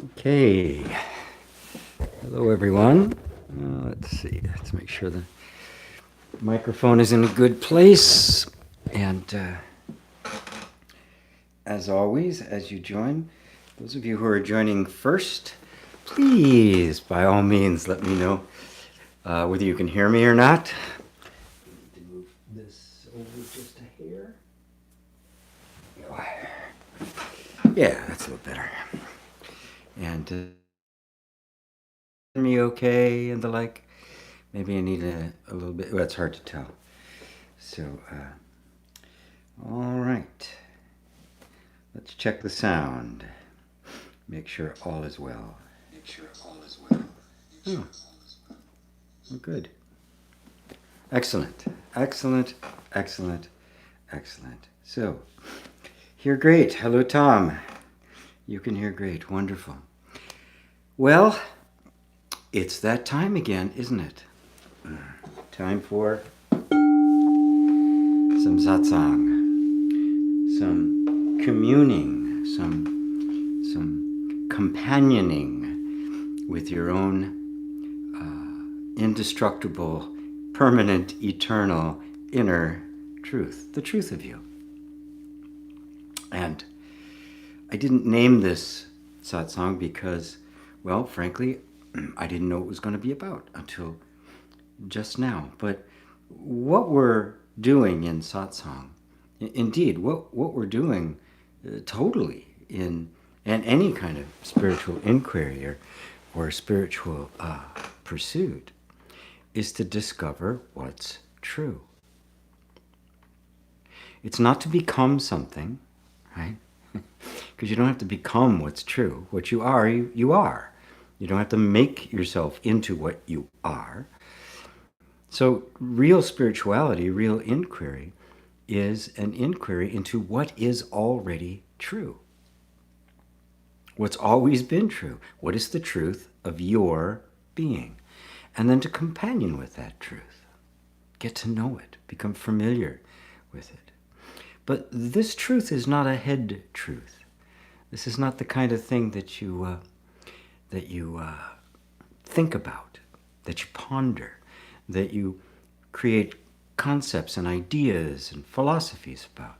Okay. Hello, everyone. Let's see. Let's make sure the microphone is in a good place. And as always, as you join, those of you who are joining first, please, by all means, let me know whether you can hear me or not. I need to move this over just a hair. Yeah, that's a little better. And me okay and the like. Maybe I need a little bit. Well, it's hard to tell. So, all right. Let's check the sound. Make sure all is well. Oh, well, good. Excellent. Excellent. Excellent. Excellent. So, hear great. Hello, Tom. You can hear great. Wonderful. Well, it's that time again, isn't it? Time for some satsang, some communing, some companioning with your own indestructible, permanent, eternal, inner truth, the truth of you. And I didn't name this satsang because, well, frankly, I didn't know what it was going to be about until just now. But what we're doing in satsang, indeed, what we're doing totally in any kind of spiritual inquiry or spiritual pursuit, is to discover what's true. It's not to become something, right? Because you don't have to become what's true. What you are, you are. You don't have to make yourself into what you are. So real spirituality, real inquiry, is an inquiry into what is already true. What's always been true. What is the truth of your being? And then to companion with that truth. Get to know it. Become familiar with it. But this truth is not a head truth. This is not the kind of thing that you think about, that you ponder, that you create concepts and ideas and philosophies about.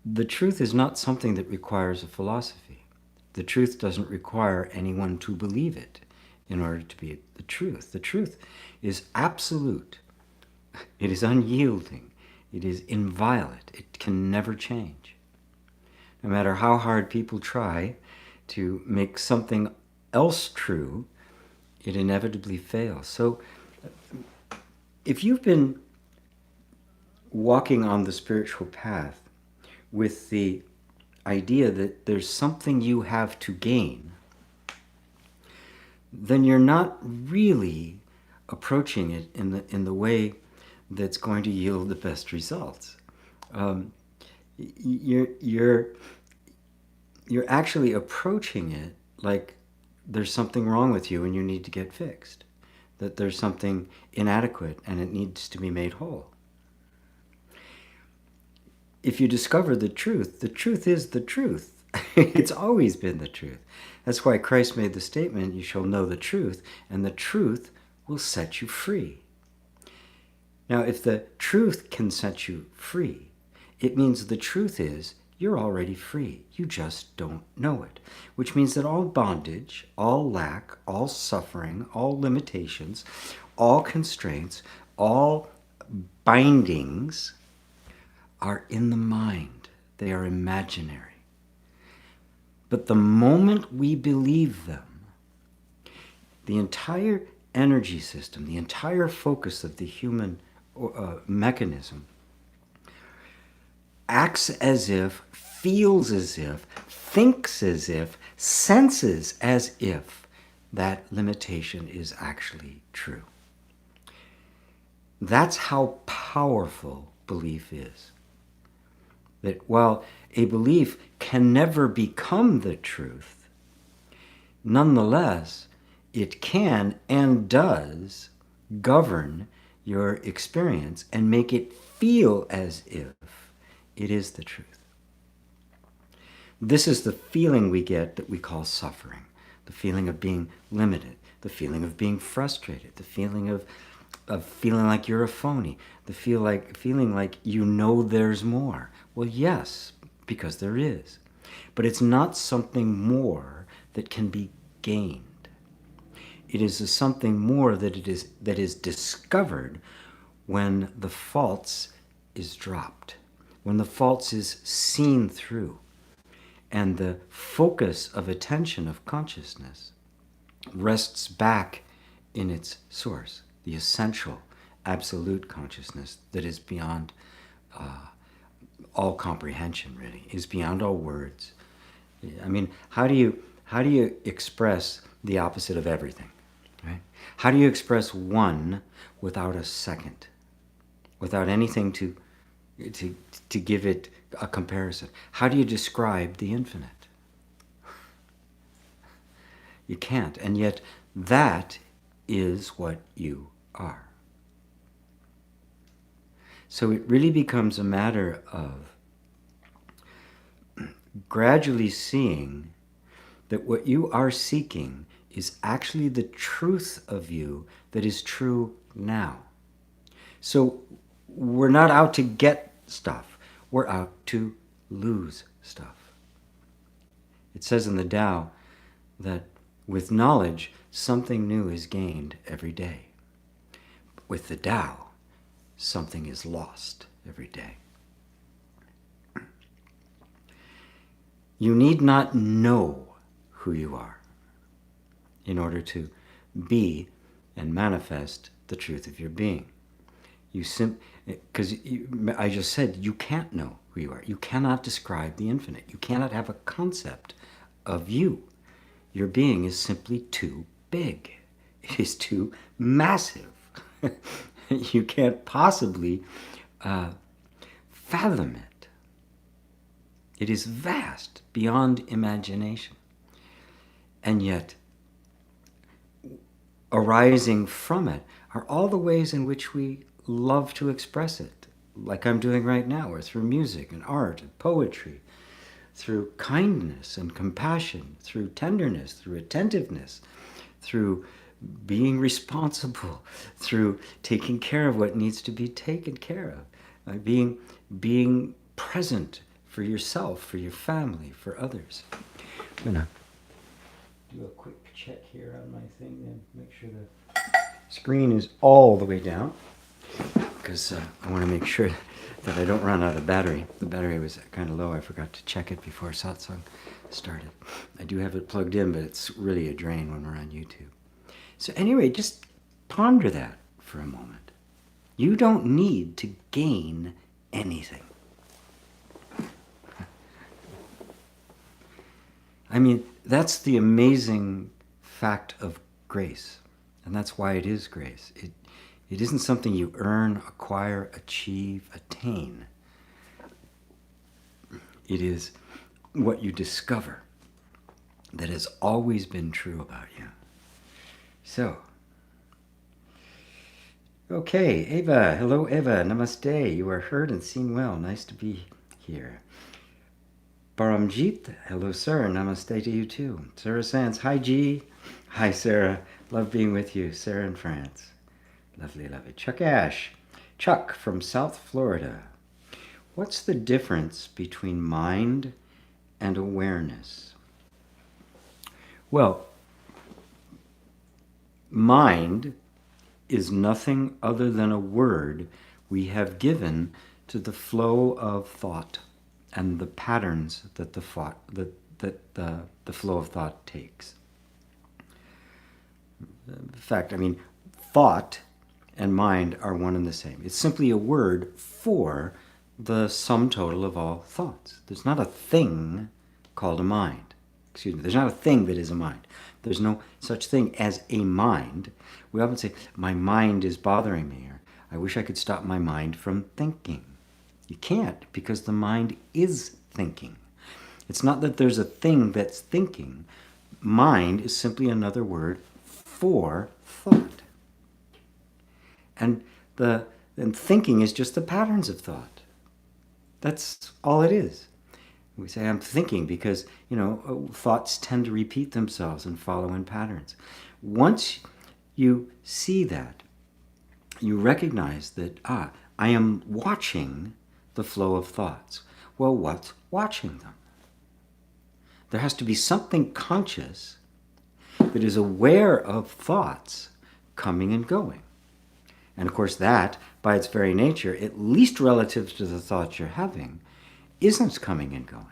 The truth is not something that requires a philosophy. The truth doesn't require anyone to believe it in order to be the truth. The truth is absolute. It is unyielding. It is inviolate. It can never change. No matter how hard people try to make something else true, it inevitably fails. So if you've been walking on the spiritual path with the idea that there's something you have to gain, then you're not really approaching it in the way that's going to yield the best results. You're actually approaching it like there's something wrong with you and you need to get fixed, that there's something inadequate and it needs to be made whole. If you discover the truth is the truth. It's always been the truth. That's why Christ made the statement, you shall know the truth, and the truth will set you free. Now, if the truth can set you free, it means the truth is you're already free. You just don't know it. Which means that all bondage, all lack, all suffering, all limitations, all constraints, all bindings are in the mind. They are imaginary. But the moment we believe them, the entire energy system, the entire focus of the human mechanism acts as if, feels as if, thinks as if, senses as if that limitation is actually true. That's how powerful belief is. That while a belief can never become the truth, nonetheless, it can and does govern your experience and make it feel as if It is the truth. This is the feeling we get that we call suffering. The feeling of being limited. The feeling of being frustrated. The feeling of feeling like you're a phony. The feeling like you know there's more. Well, yes, because there is. But it's not something more that can be gained. It is a something more that is discovered when the false is dropped, when the false is seen through, and the focus of attention of consciousness rests back in its source, the essential, absolute consciousness that is beyond all comprehension, really, is beyond all words. I mean, how do you express the opposite of everything? Right? How do you express one without a second, without anything to give it a comparison? How do you describe the infinite? You can't, and yet that is what you are. So it really becomes a matter of gradually seeing that what you are seeking is actually the truth of you that is true now. So we're not out to get stuff. We're out to lose stuff. It says in the Tao that with knowledge, something new is gained every day. With the Tao, something is lost every day. You need not know who you are in order to be and manifest the truth of your being. Because I just said you can't know who you are. You cannot describe the infinite. You cannot have a concept of you. Your being is simply too big. It is too massive. You can't possibly fathom it. It is vast, beyond imagination. And yet, arising from it are all the ways in which we love to express it, like I'm doing right now, or through music and art and poetry, through kindness and compassion, through tenderness, through attentiveness, through being responsible, through taking care of what needs to be taken care of, being present for yourself, for your family, for others. I'm going to do a quick check here on my thing and make sure the screen is all the way down, because I want to make sure that I don't run out of battery. The battery was kind of low. I forgot to check it before Satsang started. I do have it plugged in, but it's really a drain when we're on YouTube. So anyway, just ponder that for a moment. You don't need to gain anything. I mean, that's the amazing fact of grace. And that's why it is grace. It isn't something you earn, acquire, achieve, attain. It is what you discover that has always been true about you. So, okay, Eva. Hello, Eva. Namaste. You are heard and seen well. Nice to be here. Paramjit. Hello, sir. Namaste to you too. Sarah Sands. Hi, G. Hi, Sarah. Love being with you. Sarah in France. Lovely, lovely. Chuck Ash. Chuck from South Florida. What's the difference between mind and awareness? Well, mind is nothing other than a word we have given to the flow of thought and the patterns that the flow of thought takes. In fact, I mean, thought and mind are one and the same. It's simply a word for the sum total of all thoughts. There's not a thing called a mind. Excuse me, there's not a thing that is a mind. There's no such thing as a mind. We often say, my mind is bothering me, or I wish I could stop my mind from thinking. You can't, because the mind is thinking. It's not that there's a thing that's thinking. Mind is simply another word for thought. And thinking is just the patterns of thought. That's all it is. We say, I'm thinking because, thoughts tend to repeat themselves and follow in patterns. Once you see that, you recognize that, I am watching the flow of thoughts. Well, what's watching them? There has to be something conscious that is aware of thoughts coming and going. And of course that, by its very nature, at least relative to the thoughts you're having, isn't coming and going.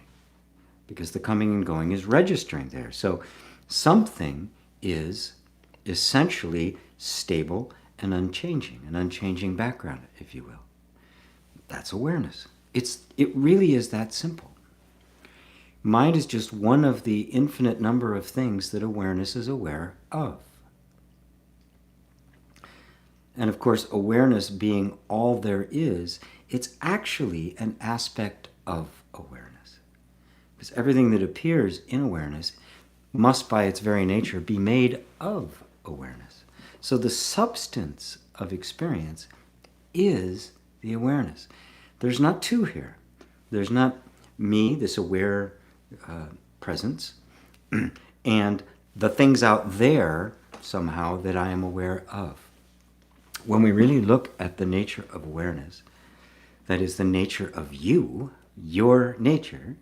Because the coming and going is registering there. So something is essentially stable and unchanging, an unchanging background, if you will. That's awareness. It really is that simple. Mind is just one of the infinite number of things that awareness is aware of. And of course, awareness being all there is, it's actually an aspect of awareness. Because everything that appears in awareness must, by its very nature, be made of awareness. So the substance of experience is the awareness. There's not two here. There's not me, this aware presence, and the things out there somehow that I am aware of. When we really look at the nature of awareness, that is the nature of you, your nature,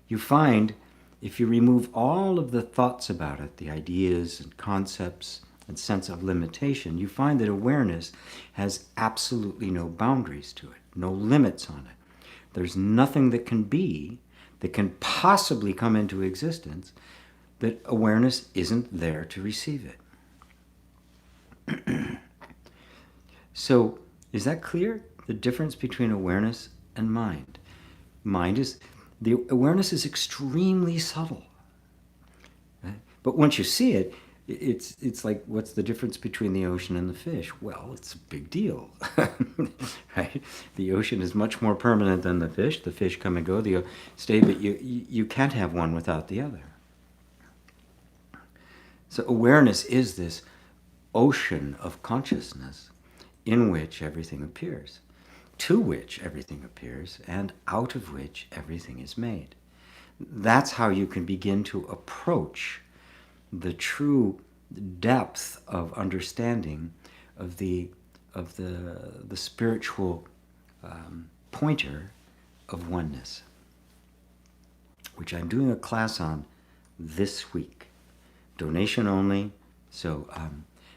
you find if you remove all of the thoughts about it, the ideas and concepts and sense of limitation, you find that awareness has absolutely no boundaries to it, no limits on it. There's nothing that can be, that can possibly come into existence, that awareness isn't there to receive it. So, is that clear? The difference between awareness and mind. The awareness is extremely subtle. Right? But once you see it, it's like, what's the difference between the ocean and the fish? Well, it's a big deal. Right? The ocean is much more permanent than the fish. The fish come and go, they stay, but you can't have one without the other. So awareness is this ocean of consciousness in which everything appears, to which everything appears, and out of which everything is made. That's how you can begin to approach the true depth of understanding of the spiritual pointer of oneness, which I'm doing a class on this week. Donation only. So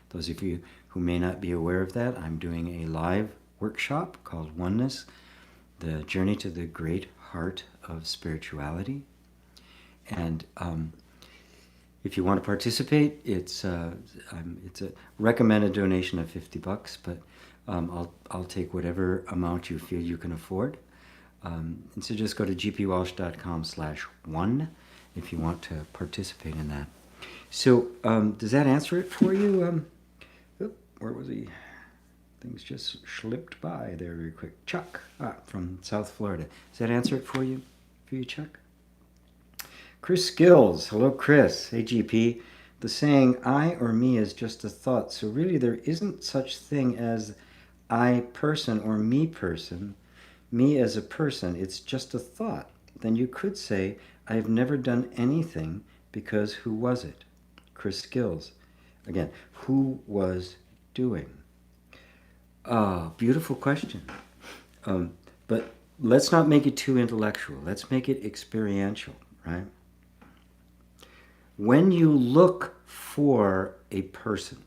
those of you who may not be aware of that, I'm doing a live workshop called Oneness, the Journey to the Great Heart of Spirituality. And if you want to participate, it's a recommended donation of $50, but I'll take whatever amount you feel you can afford. And so just go to gpwalsh.com/one if you want to participate in that. So does that answer it for you? Where was he? Things just slipped by there very quick. Chuck, from South Florida. Does that answer it for you, Chuck? Chris Skills. Hello, Chris. Hey, GP. The saying, I or me is just a thought. So really there isn't such thing as I person or me person. Me as a person, it's just a thought. Then you could say, I have never done anything because who was it? Chris Skills. Again, who was doing? Beautiful question. But let's not make it too intellectual. Let's make it experiential, right? When you look for a person,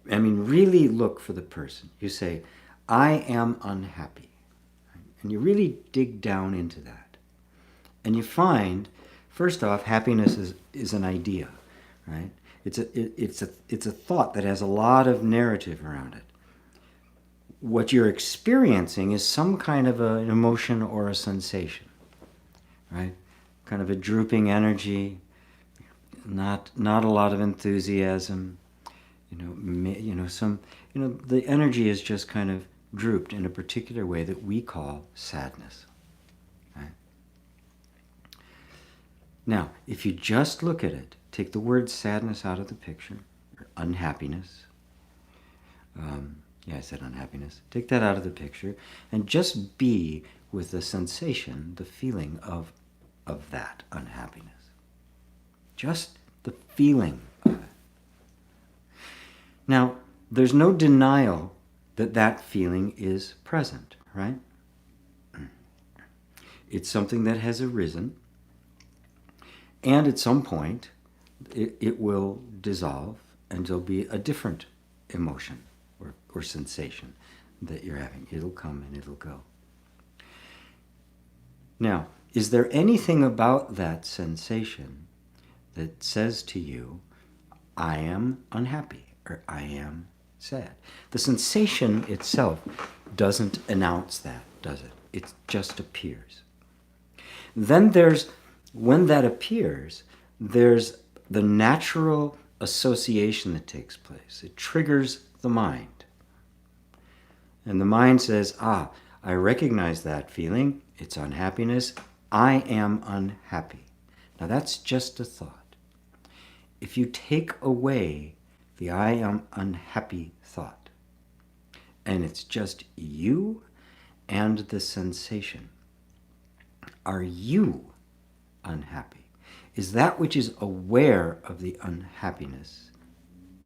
really look for the person. You say, I am unhappy. And you really dig down into that. And you find, first off, happiness is an idea, right? It's a thought that has a lot of narrative around it. What you're experiencing is some kind of an emotion or a sensation, right? Kind of a drooping energy, not a lot of enthusiasm, the energy is just kind of drooped in a particular way that we call sadness. Right? Now, if you just look at it, take the word sadness out of the picture, or unhappiness, Yeah, I said unhappiness. Take that out of the picture and just be with the sensation, the feeling of that unhappiness. Just the feeling of it. Now, there's no denial that that feeling is present, right? It's something that has arisen, and at some point it will dissolve, and there'll be a different emotion or sensation that you're having. It'll come and it'll go. Now, is there anything about that sensation that says to you, I am unhappy or I am sad? The sensation itself doesn't announce that, does it? It just appears. Then when that appears, there's the natural association that takes place. It triggers the mind. And the mind says, I recognize that feeling. It's unhappiness. I am unhappy. Now that's just a thought. If you take away the I am unhappy thought, and it's just you and the sensation, are you unhappy? Is that which is aware of the unhappiness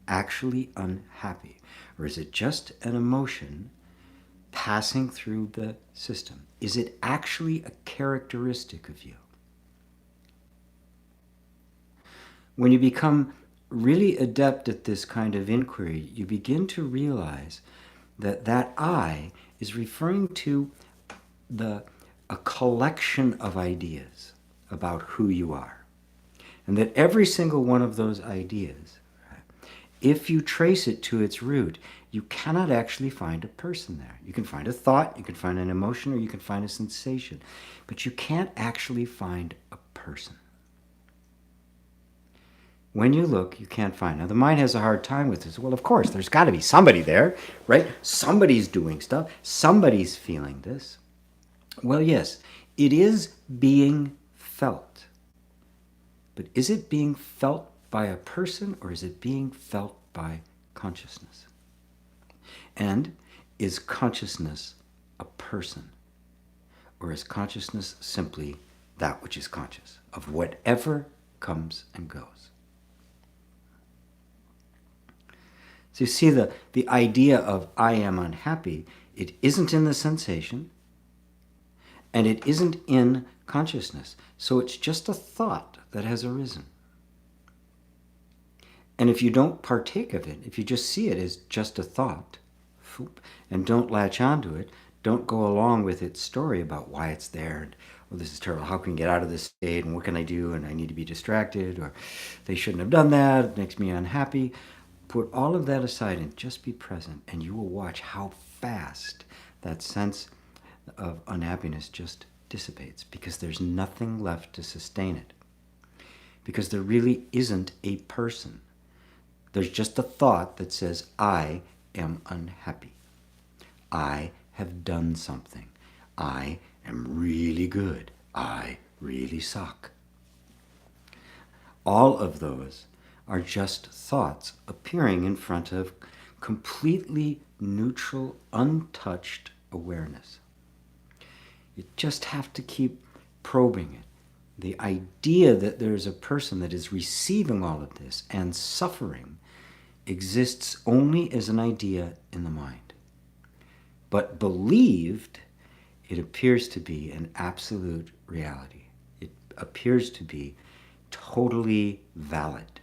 actually unhappy? Or is it just an emotion passing through the system? Is it actually a characteristic of you? When you become really adept at this kind of inquiry, you begin to realize that that I is referring to a collection of ideas about who you are. And that every single one of those ideas, if you trace it to its root, you cannot actually find a person there. You can find a thought, you can find an emotion, or you can find a sensation. But you can't actually find a person. When you look, you can't find. Now, the mind has a hard time with this. Well, of course, there's got to be somebody there, right? Somebody's doing stuff. Somebody's feeling this. Well, yes, it is being felt. But is it being felt by a person, or is it being felt by consciousness? And is consciousness a person? Or is consciousness simply that which is conscious of whatever comes and goes? So you see the idea of I am unhappy, it isn't in the sensation, and it isn't in consciousness. So it's just a thought that has arisen. And if you don't partake of it, if you just see it as just a thought, and don't latch onto it, don't go along with its story about why it's there, and, oh, this is terrible, how can I get out of this state, and what can I do, and I need to be distracted, or they shouldn't have done that, it makes me unhappy. Put all of that aside and just be present, and you will watch how fast that sense of unhappiness just dissipates, because there's nothing left to sustain it. Because there really isn't a person. There's just a thought that says, I am unhappy. I have done something. I am really good. I really suck. All of those are just thoughts appearing in front of completely neutral, untouched awareness. You just have to keep probing it. The idea that there is a person that is receiving all of this and suffering exists only as an idea in the mind. But believed, it appears to be an absolute reality. It appears to be totally valid.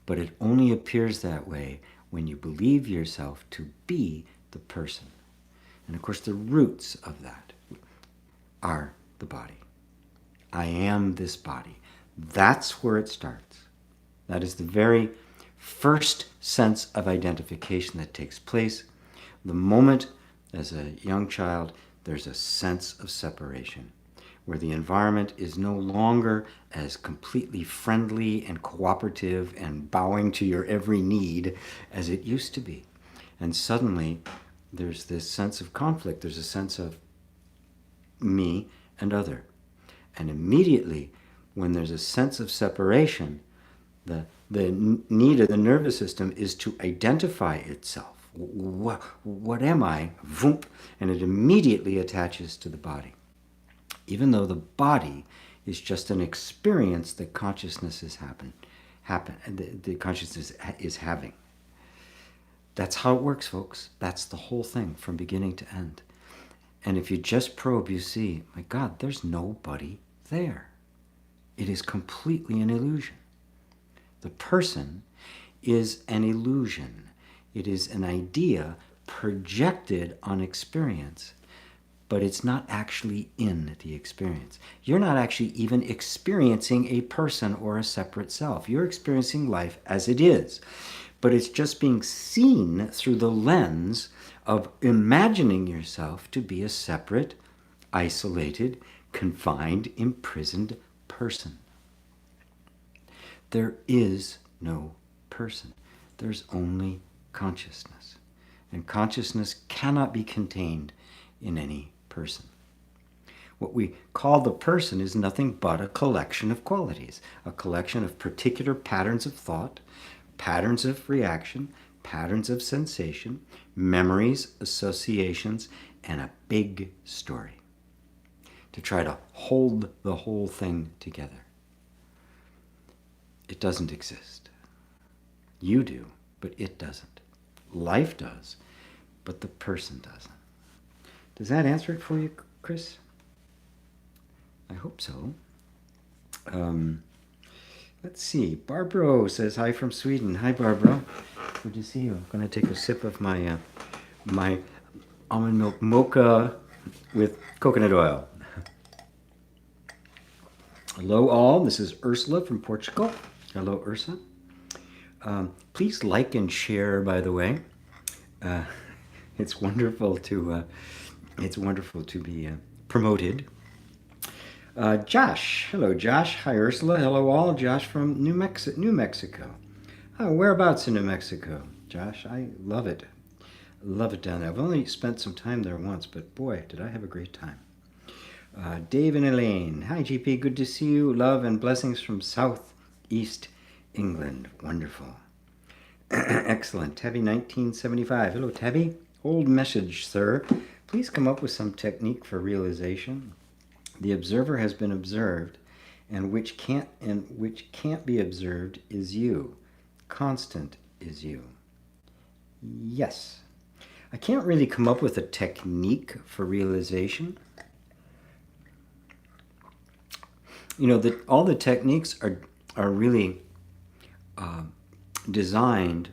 But it only appears that way when you believe yourself to be the person. And of course, the roots of that are the body. I am this body. That's where it starts. That is the very first sense of identification that takes place. The moment, as a young child, there's a sense of separation, where the environment is no longer as completely friendly and cooperative and bowing to your every need as it used to be. And suddenly, there's this sense of conflict. There's a sense of me and other. And immediately, when there's a sense of separation, the need of the nervous system is to identify itself. What am I? Voomp, and it immediately attaches to the body. Even though the body is just an experience that consciousness the consciousness is having. That's how it works, folks. That's the whole thing from beginning to end. And if you just probe, you see, my God, there's nobody there. It is completely an illusion. The person is an illusion. It is an idea projected on experience, but it's not actually in the experience. You're not actually even experiencing a person or a separate self. You're experiencing life as it is, but it's just being seen through the lens of imagining yourself to be a separate, isolated, confined, imprisoned person. There is no person. There's only consciousness. And consciousness cannot be contained in any person. What we call the person is nothing but a collection of qualities, a collection of particular patterns of thought, patterns of reaction, patterns of sensation, memories, associations, and a big story to try to hold the whole thing together. It doesn't exist. You do, but it doesn't. Life does, but the person doesn't. Does that answer it for you, Chris? I hope so. Let's see. Barbara says hi from Sweden. Hi, Barbara. Good to see you. I'm going to take a sip of my my almond milk mocha with coconut oil. Hello, all. This is Ursula from Portugal. Hello, Ursa. Please like and share. By the way, it's wonderful to be promoted. Josh. Hello, Josh. Hi, Ursula. Hello, all. Josh from New Mexico. Oh, whereabouts in New Mexico? Josh, I love it. Love it down there. I've only spent some time there once, but boy, did I have a great time. Dave and Elaine. Hi, GP. Good to see you. Love and blessings from Southeast England. Wonderful. Excellent. Tabby 1975. Hello, Tabby. Old message, sir. Please come up with some technique for realization. The observer has been observed, and which can't be observed is you. Constant is you. Yes. I can't really come up with a technique for realization. You know, all the techniques are really designed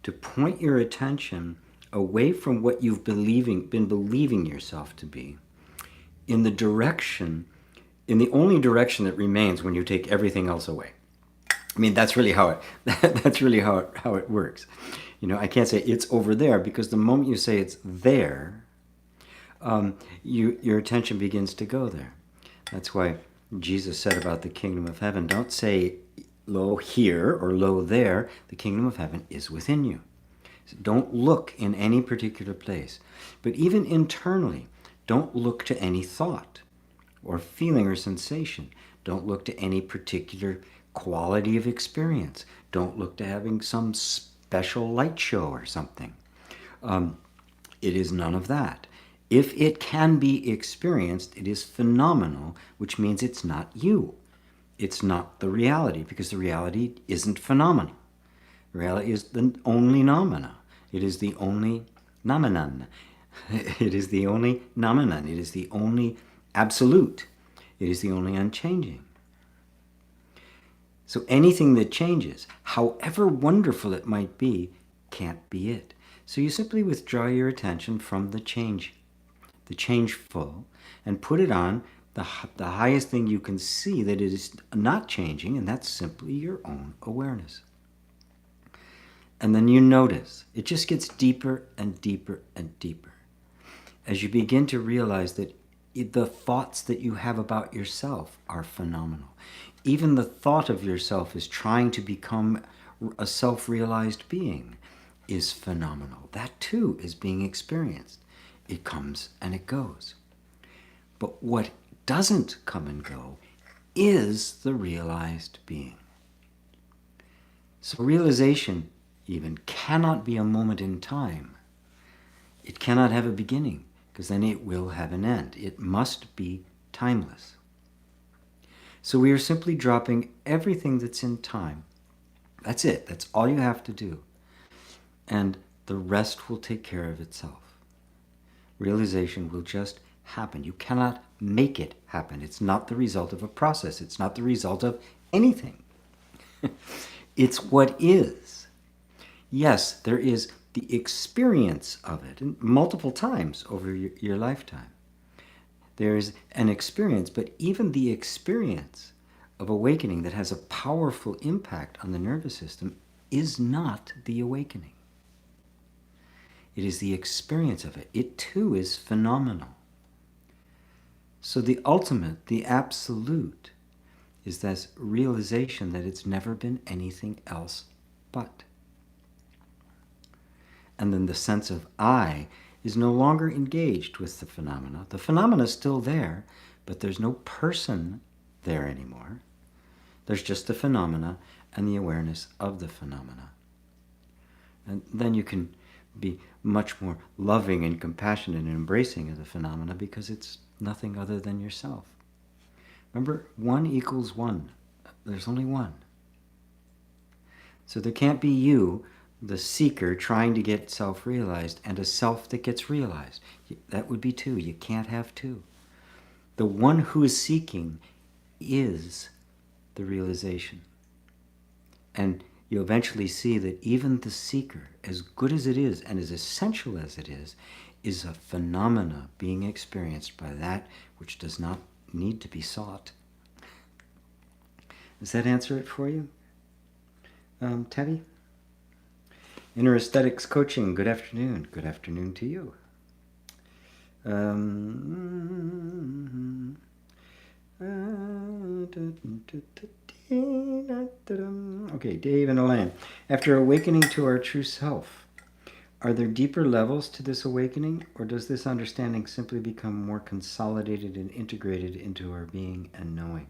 to point your attention away from what you've been believing yourself to be, in the only direction that remains when you take everything else away. I mean, that's really how it works. You know, I can't say it's over there, because the moment you say it's there, your attention begins to go there. That's why Jesus said about the kingdom of heaven, don't say lo here or lo there. The kingdom of heaven is within you. So don't look in any particular place. But even internally, don't look to any thought or feeling or sensation. Don't look to any particular quality of experience. Don't look to having some special light show or something. It is none of that. If it can be experienced, it is phenomenal, which means it's not you. It's not the reality, because the reality isn't phenomenal. Reality is the only nomina. It is the only nomenon. It is the only nomenon. It is the only absolute. It is the only unchanging. So anything that changes, however wonderful it might be, can't be it. So you simply withdraw your attention from the changeful, and put it on the highest thing you can see that it is not changing, and that's simply your own awareness. And then you notice it just gets deeper and deeper and deeper as you begin to realize that the thoughts that you have about yourself are phenomenal. Even the thought of yourself as trying to become a self-realized being is phenomenal. That too is being experienced. It comes and it goes. But what doesn't come and go is the realized being. So realization even cannot be a moment in time. It cannot have a beginning, because then it will have an end. It must be timeless. So we are simply dropping everything that's in time. That's it. That's all you have to do. And the rest will take care of itself. Realization will just happen. You cannot make it happen. It's not the result of a process. It's not the result of anything. It's what is. Yes, there is the experience of it, and multiple times over your lifetime. There is an experience, but even the experience of awakening that has a powerful impact on the nervous system is not the awakening. It is the experience of it. It too is phenomenal. So the ultimate, the absolute, is this realization that it's never been anything else but. And then the sense of I is no longer engaged with the phenomena. The phenomena is still there, but there's no person there anymore. There's just the phenomena and the awareness of the phenomena. And then you can be much more loving and compassionate and embracing of the phenomena because it's nothing other than yourself. Remember, 1 equals 1. There's only one. So there can't be you, the seeker, trying to get self-realized, and a self that gets realized. That would be two. You can't have two. The one who is seeking is the realization. And you eventually see that even the seeker, as good as it is and as essential as it is a phenomena being experienced by that which does not need to be sought. Does that answer it for you, Tabby? Inner Aesthetics Coaching, good afternoon. Good afternoon to you. Okay, Dave and Elaine. After awakening to our true self, are there deeper levels to this awakening, or does this understanding simply become more consolidated and integrated into our being and knowing?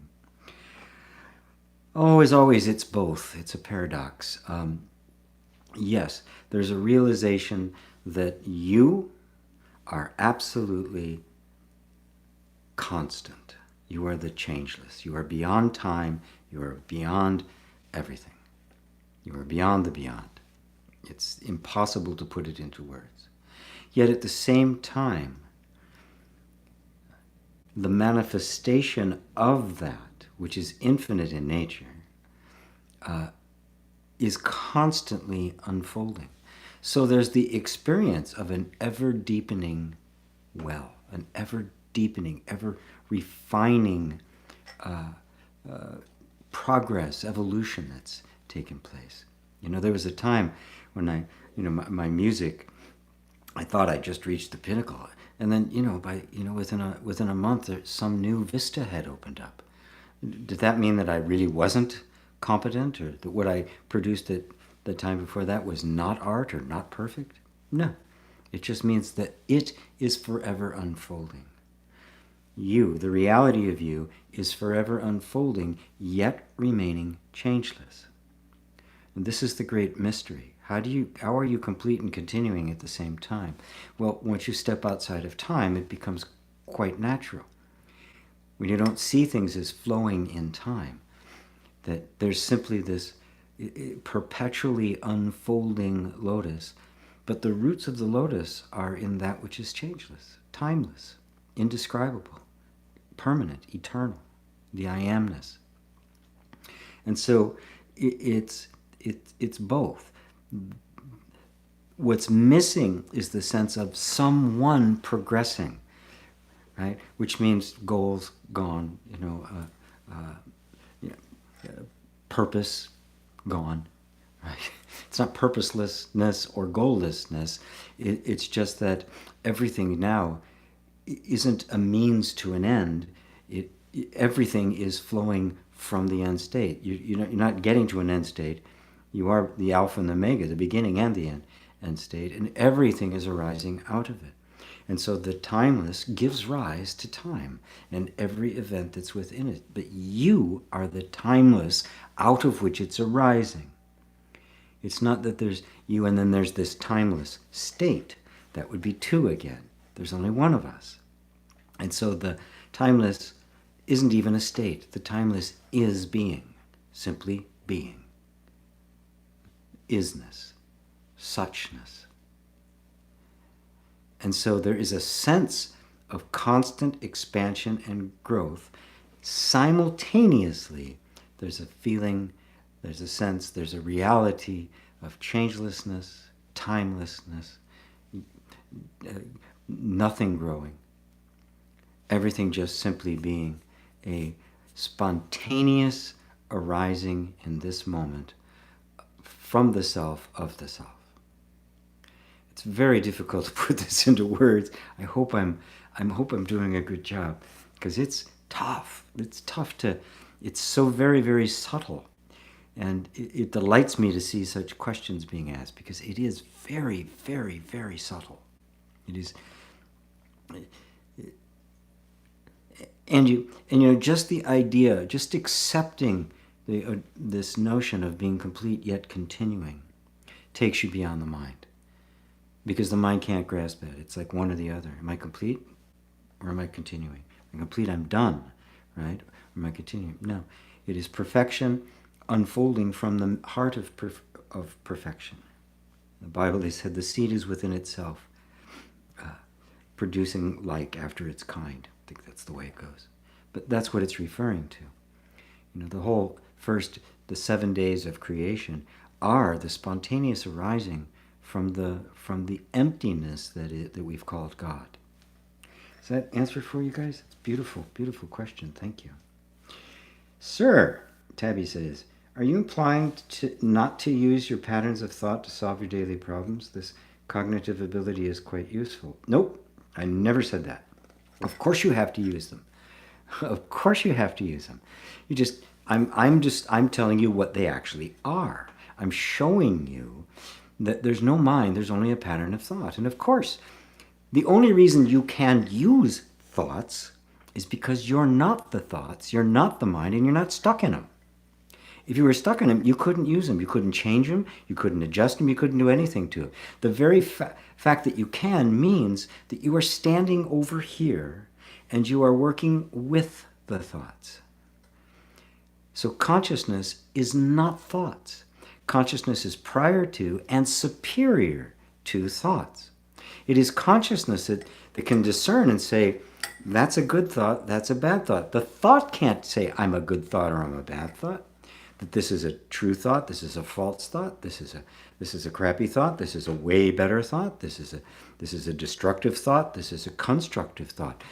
Oh, as always, it's both. It's a paradox. Yes, there's a realization that you are absolutely constant. You are the changeless. You are beyond time. You are beyond everything. You are beyond the beyond. It's impossible to put it into words. Yet at the same time, the manifestation of that, which is infinite in nature, is constantly unfolding. So there's the experience of an ever-deepening well, an ever-deepening, ever-refining progress, evolution that's taken place. You know, there was a time when my music, I thought I just reached the pinnacle, and then within a month, some new vista had opened up. Did that mean that I really wasn't competent, or that what I produced at the time before that was not art or not perfect? No, it just means that it is forever unfolding. You, the reality of you, is forever unfolding, yet remaining changeless. And this is the great mystery. How are you complete and continuing at the same time? Well, once you step outside of time, it becomes quite natural. When you don't see things as flowing in time, that there's simply this perpetually unfolding lotus, but the roots of the lotus are in that which is changeless, timeless, indescribable, permanent, eternal, the I amness. And so it's both. What's missing is the sense of someone progressing, right? Which means goals gone, purpose gone, right? It's not purposelessness or goallessness. It's just that everything now isn't a means to an end. Everything is flowing from the end state. You're not getting to an end state. You are the alpha and the omega, the beginning and the end state, and everything is arising out of it. And so the timeless gives rise to time and every event that's within it. But you are the timeless out of which it's arising. It's not that there's you and then there's this timeless state. That would be two again. There's only one of us. And so the timeless isn't even a state. The timeless is being, simply being. Isness, suchness. And so there is a sense of constant expansion and growth. Simultaneously, there's a feeling, there's a sense, there's a reality of changelessness, timelessness, nothing growing. Everything just simply being a spontaneous arising in this moment from the self of the self. It's very difficult to put this into words. I hope I'm doing a good job, because it's tough. It's tough to. It's so very, very subtle, and it delights me to see such questions being asked, because it is very, very, very subtle. It is, and you know, just the idea, just accepting this notion of being complete yet continuing, takes you beyond the mind. Because the mind can't grasp it. It's like one or the other. Am I complete, or am I continuing? I'm complete, I'm done, right? Or am I continuing? No. It is perfection unfolding from the heart of perfection. The Bible, they said, the seed is within itself, producing like after its kind. I think that's the way it goes. But that's what it's referring to. You know, the 7 days of creation are the spontaneous arising from the emptiness that we've called God. Does that answer for you guys? It's beautiful, beautiful question. Thank you. Sir, Tabby says, are you implying not to use your patterns of thought to solve your daily problems? This cognitive ability is quite useful. Nope, I never said that. Of course you have to use them. Of course you have to use them. I'm telling you what they actually are. I'm showing you that there's no mind, there's only a pattern of thought. And of course, the only reason you can use thoughts is because you're not the thoughts, you're not the mind, and you're not stuck in them. If you were stuck in them, you couldn't use them, you couldn't change them, you couldn't adjust them, you couldn't do anything to them. The very fact that you can means that you are standing over here and you are working with the thoughts. So consciousness is not thoughts. Consciousness is prior to and superior to thoughts. It is consciousness that can discern and say, that's a good thought, that's a bad thought. The thought can't say, I'm a good thought or I'm a bad thought. That this is a true thought, this is a false thought, this is a crappy thought, this is a way better thought, this is a destructive thought, this is a constructive thought.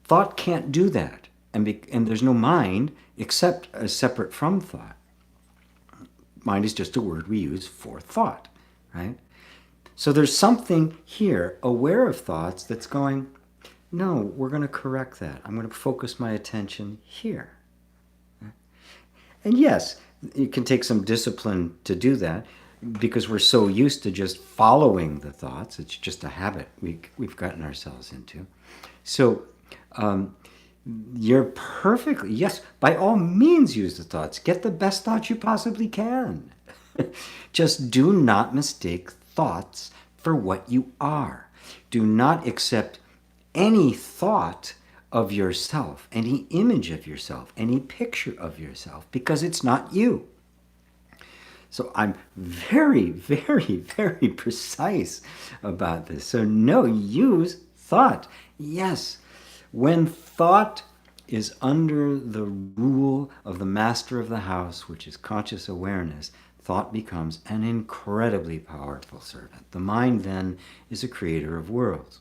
Thought can't do that. And there's no mind except as separate from thought. Mind is just a word we use for thought, right? So there's something here, aware of thoughts, that's going, no, we're going to correct that. I'm going to focus my attention here. And yes, it can take some discipline to do that, because we're so used to just following the thoughts. It's just a habit we've gotten ourselves into. So you're perfectly, yes, by all means use the thoughts. Get the best thoughts you possibly can. Just do not mistake thoughts for what you are. Do not accept any thought of yourself, any image of yourself, any picture of yourself, because it's not you. So I'm very, very, very precise about this. So no, use thought. Yes, when thought is under the rule of the master of the house, which is conscious awareness, thought becomes an incredibly powerful servant. The mind then is a creator of worlds.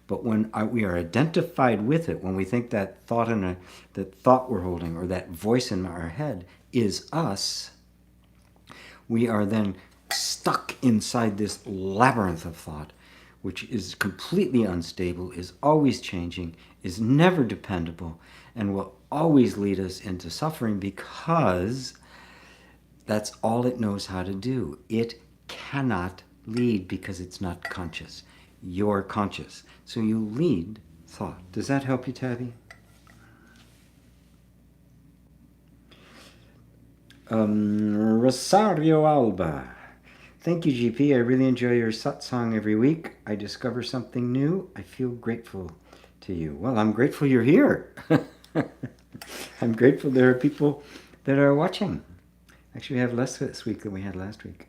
But when we are identified with it, when we think that thought we're holding, or that voice in our head is us, we are then stuck inside this labyrinth of thought, which is completely unstable, is always changing, is never dependable, and will always lead us into suffering, because that's all it knows how to do. It cannot lead because it's not conscious. You're conscious. So you lead thought. Does that help you, Tabby? Rosario Alba. Thank you, GP. I really enjoy your satsang every week. I discover something new. I feel grateful to you. Well, I'm grateful you're here. I'm grateful there are people that are watching. Actually, we have less this week than we had last week.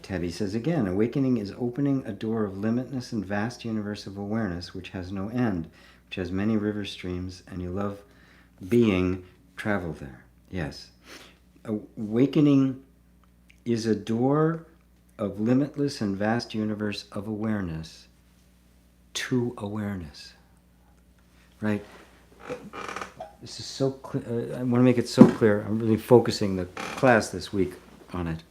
Tabby says again, awakening is opening a door of limitless and vast universe of awareness which has no end, which has many river streams, and you love being travel there. Yes. Awakening is a door of limitless and vast universe of awareness to awareness. Right? This is so clear. I want to make it so clear. I'm really focusing the class this week on it.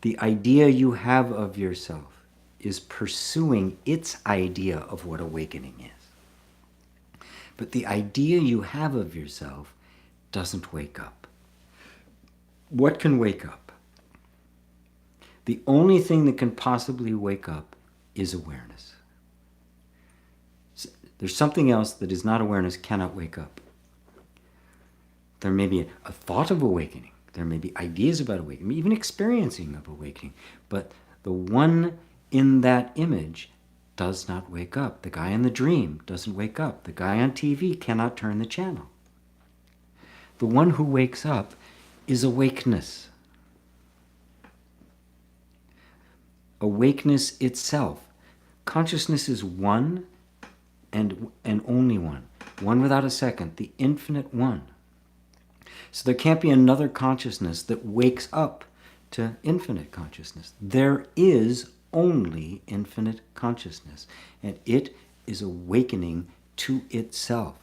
The idea you have of yourself is pursuing its idea of what awakening is. But the idea you have of yourself doesn't wake up. What can wake up? The only thing that can possibly wake up is awareness. There's something else that is not awareness, cannot wake up. There may be a thought of awakening. There may be ideas about awakening, even experiencing of awakening. But the one in that image does not wake up. The guy in the dream doesn't wake up. The guy on TV cannot turn the channel. The one who wakes up is awakeness. Awakeness itself. Consciousness is one and only one. One without a second. The infinite one. So there can't be another consciousness that wakes up to infinite consciousness. There is only infinite consciousness, and it is awakening to itself.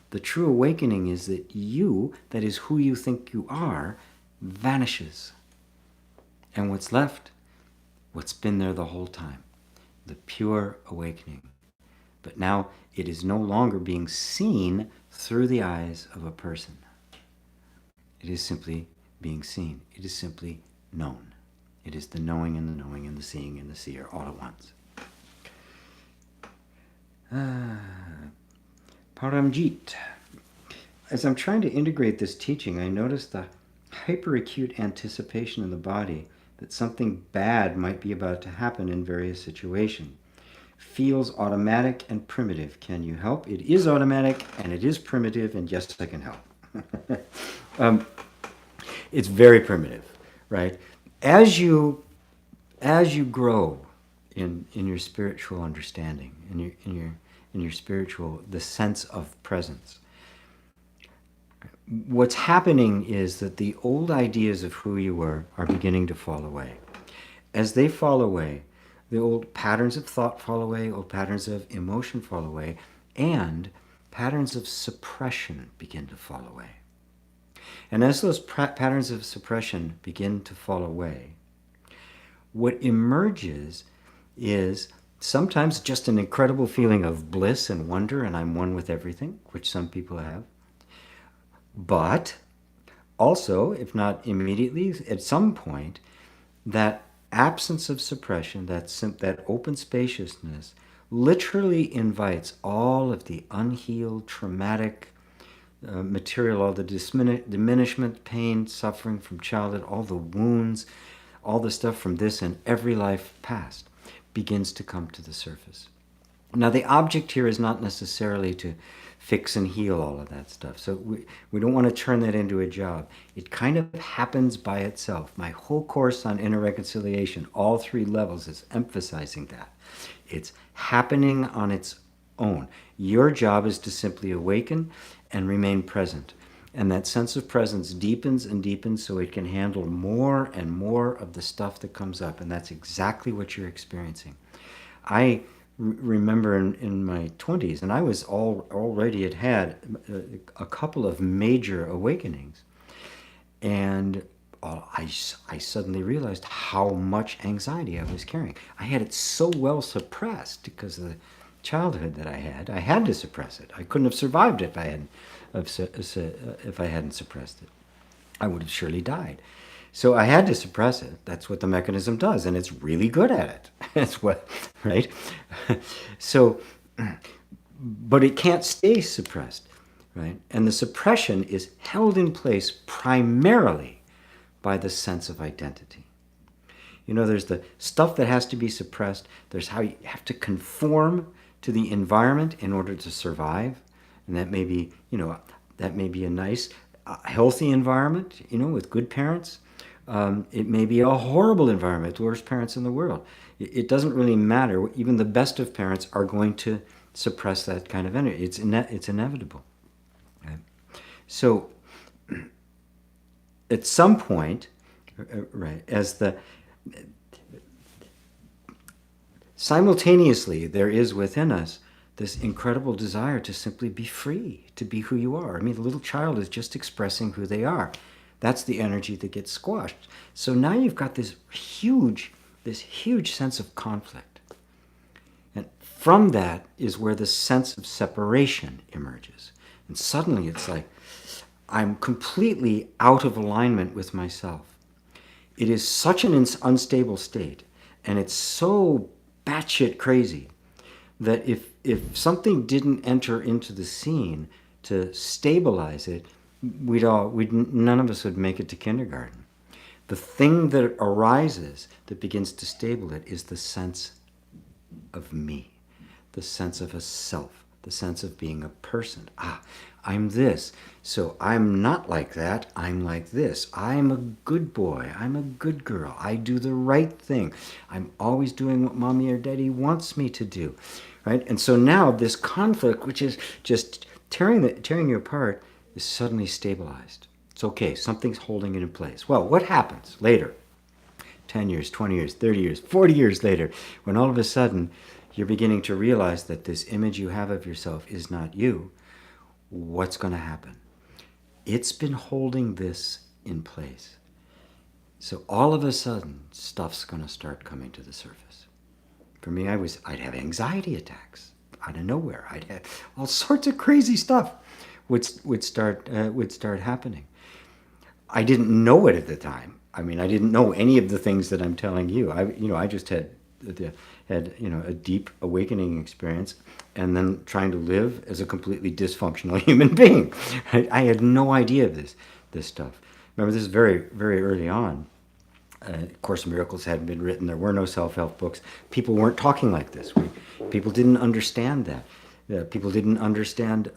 The true awakening is that you, that is who you think you are, vanishes. And what's left? What's been there the whole time. The pure awakening. But now it is no longer being seen through the eyes of a person. It is simply being seen. It is simply known. It is the knowing and the knowing and the seeing and the seer all at once. Paramjit. As I'm trying to integrate this teaching, I notice the hyperacute anticipation in the body that something bad might be about to happen in various situations. Feels automatic and primitive. Can you help? It is automatic and it is primitive, and yes, I can help. It's very primitive, right? As you grow in your spiritual understanding, in your spiritual, the sense of presence, what's happening is that the old ideas of who you were are beginning to fall away. As they fall away, the old patterns of thought fall away, old patterns of emotion fall away, and patterns of suppression begin to fall away. And as those patterns of suppression begin to fall away, what emerges is sometimes just an incredible feeling of bliss and wonder, and I'm one with everything, which some people have. But also, if not immediately, at some point, that absence of suppression, that open spaciousness, literally invites all of the unhealed, traumatic material, all the diminishment, pain, suffering from childhood, all the wounds, all the stuff from this and every life past begins to come to the surface. Now, the object here is not necessarily to fix and heal all of that stuff. So we don't want to turn that into a job. It kind of happens by itself. My whole course on inner reconciliation, all 3 levels, is emphasizing that. It's happening on its own. Your job is to simply awaken and remain present. And that sense of presence deepens and deepens so it can handle more and more of the stuff that comes up. And that's exactly what you're experiencing. I remember in my 20s, and I was already had a couple of major awakenings. And I suddenly realized how much anxiety I was carrying. I had it so well suppressed because of the childhood that I had to suppress it. I couldn't have survived it if I hadn't suppressed it. I would have surely died. So I had to suppress it. That's what the mechanism does, and it's really good at it. That's what, right? So, but it can't stay suppressed, right? And the suppression is held in place primarily by the sense of identity. You know, there's the stuff that has to be suppressed. There's how you have to conform to the environment in order to survive. And that may be, that may be a nice, healthy environment, with good parents. It may be a horrible environment, the worst parents in the world. It doesn't really matter. Even the best of parents are going to suppress that kind of energy. It's inevitable. Right? So at some point, right, simultaneously there is within us this incredible desire to simply be free, to be who you are. I mean, the little child is just expressing who they are. That's the energy that gets squashed. So now you've got this huge sense of conflict. And from that is where the sense of separation emerges. And suddenly it's like, I'm completely out of alignment with myself. It is such an unstable state, and it's so batshit crazy that if something didn't enter into the scene to stabilize it, none of us would make it to kindergarten. The thing that arises that begins to stable it is the sense of me, the sense of a self, the sense of being a person. I'm this, so I'm not like that, I'm like this. I'm a good boy, I'm a good girl, I do the right thing. I'm always doing what mommy or daddy wants me to do, right? And so now this conflict, which is just tearing you apart, is suddenly stabilized. It's okay, something's holding it in place. Well, what happens later? 10 years, 20 years, 30 years, 40 years later, when all of a sudden you're beginning to realize that this image you have of yourself is not you, what's going to happen? It's been holding this in place. So all of a sudden, stuff's going to start coming to the surface. For me, I'd have anxiety attacks out of nowhere. I'd have all sorts of crazy stuff would start happening. I didn't know it at the time. I mean, I didn't know any of the things that I'm telling you. I just had a deep awakening experience, and then trying to live as a completely dysfunctional human being. I had no idea of this stuff. Remember, this is very, very early on. Course in Miracles hadn't been written. There were no self-help books. People weren't talking like this. People didn't understand that. People didn't understand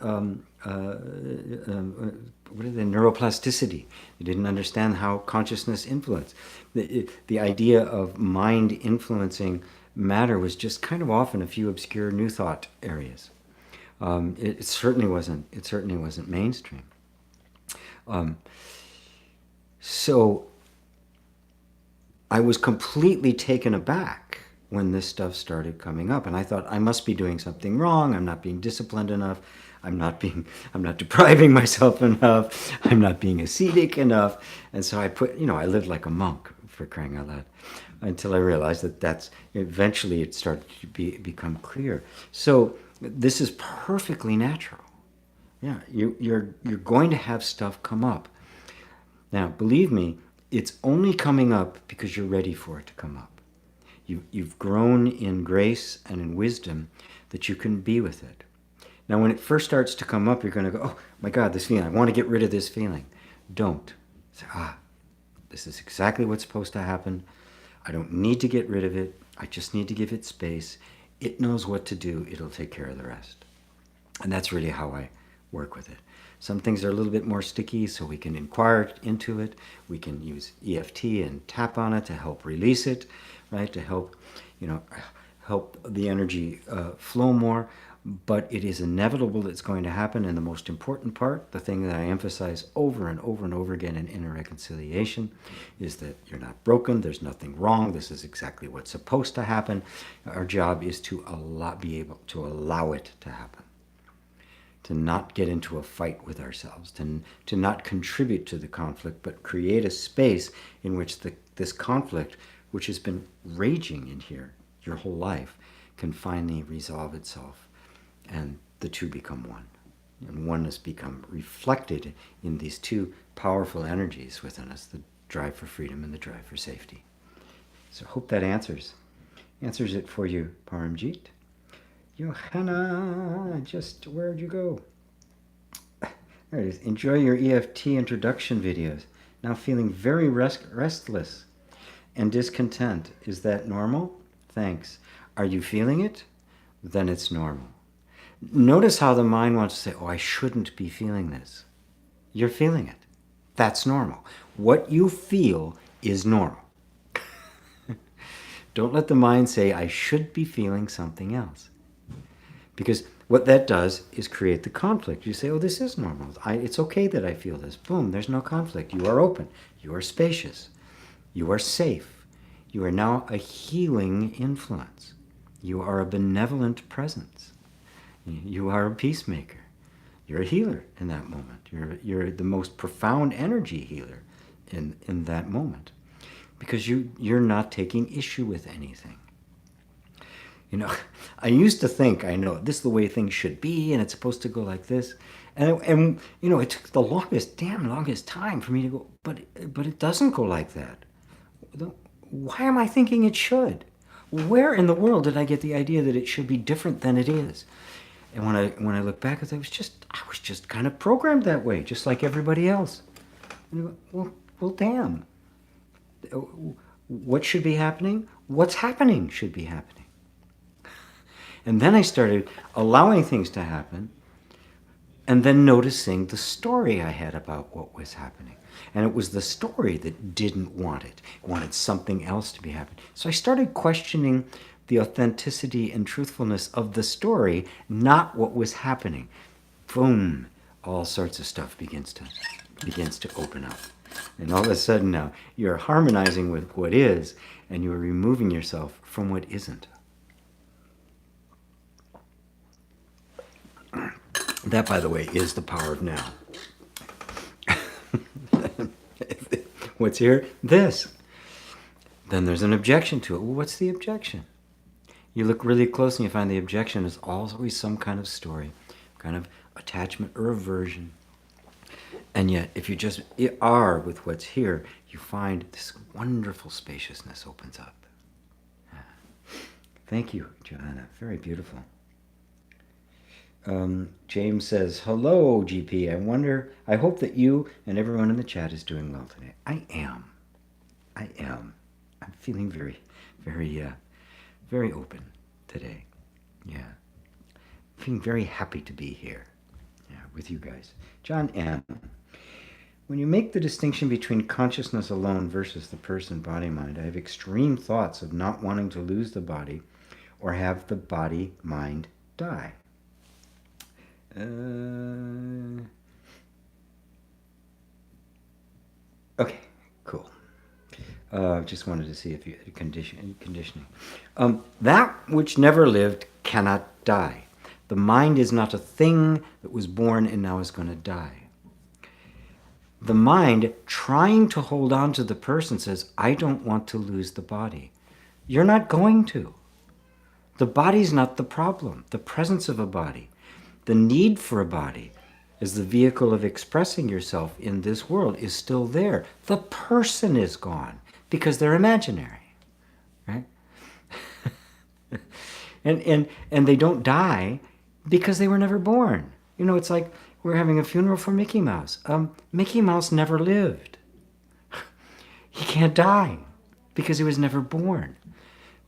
neuroplasticity. They didn't understand how consciousness influenced. The idea of mind influencing matter was just kind of off in a few obscure New Thought areas. It certainly wasn't mainstream. So I was completely taken aback when this stuff started coming up, and I thought, I must be doing something wrong. I'm not being disciplined enough. I'm not depriving myself enough. I'm not being ascetic enough. And so I lived like a monk, for crying out loud, until I realized that eventually it started to become clear. So this is perfectly natural. Yeah, you're going to have stuff come up. Now, believe me, it's only coming up because you're ready for it to come up. You've grown in grace and in wisdom that you can be with it. Now, when it first starts to come up, you're going to go, oh my God, this feeling, I want to get rid of this feeling. Don't. Say, this is exactly what's supposed to happen. I don't need to get rid of it. I just need to give it space. It knows what to do. It'll take care of the rest. And that's really how I work with it. Some things are a little bit more sticky, so we can inquire into it. We can use EFT and tap on it to help release it, right? To help the energy flow more. But it is inevitable that it's going to happen. And the most important part, the thing that I emphasize over and over and over again in inner reconciliation, is that you're not broken. There's nothing wrong. This is exactly what's supposed to happen. Our job is to be able to allow it to happen. To not get into a fight with ourselves, to not contribute to the conflict, but create a space in which this conflict, which has been raging in here your whole life, can finally resolve itself, and the two become one. And oneness become reflected in these two powerful energies within us, the drive for freedom and the drive for safety. So I hope that answers it for you, Paramjit. Johanna, where'd you go? There it is. Enjoy your EFT introduction videos. now feeling very restless and discontent. Is that normal? Thanks. Are you feeling it? Then it's normal. Notice how the mind wants to say, oh, I shouldn't be feeling this. You're feeling it. That's normal. What you feel is normal. Don't let the mind say, I should be feeling something else. Because what that does is create the conflict. You say, oh, this is normal. It's okay that I feel this. Boom, there's no conflict. You are open. You are spacious. You are safe. You are now a healing influence. You are a benevolent presence. You are a peacemaker. You're a healer in that moment. You're the most profound energy healer in that moment. Because you're not taking issue with anything. You know, I used to think, I know, this is the way things should be, and it's supposed to go like this. And you know, it took the longest time for me to go, but it doesn't go like that. Why am I thinking it should? Where in the world did I get the idea that it should be different than it is? And when I look back at it, I was just kind of programmed that way, just like everybody else. And well, damn. What should be happening? What's happening should be happening. And then I started allowing things to happen, and then noticing the story I had about what was happening. And it was the story that didn't want it. It wanted something else to be happening. So I started questioning the authenticity and truthfulness of the story, not what was happening. Boom, all sorts of stuff begins to open up. And all of a sudden now, you're harmonizing with what is, and you're removing yourself from what isn't. That, by the way, is the power of now. What's here? This. Then there's an objection to it. Well, what's the objection? You look really close and you find the objection is always some kind of story, kind of attachment or aversion. And yet, if you just are with what's here, you find this wonderful spaciousness opens up. Thank you, Joanna. Very beautiful. James says, hello, GP. I hope that you and everyone in the chat is doing well today. I am. I'm feeling very, very, very open today. Yeah. Feeling very happy to be here. Yeah, with you guys. John M. When you make the distinction between consciousness alone versus the person, body, mind, I have extreme thoughts of not wanting to lose the body or have the body, mind die. Okay, cool. Just wanted to see if you had conditioning. That which never lived cannot die. The mind is not a thing that was born and now is going to die. The mind trying to hold on to the person says, I don't want to lose the body. You're not going to. The body's not the problem. The presence of a body, the need for a body as the vehicle of expressing yourself in this world is still there. The person is gone because they're imaginary, right? and they don't die because they were never born. You know, it's like we're having a funeral for Mickey Mouse. Mickey Mouse never lived. He can't die because he was never born.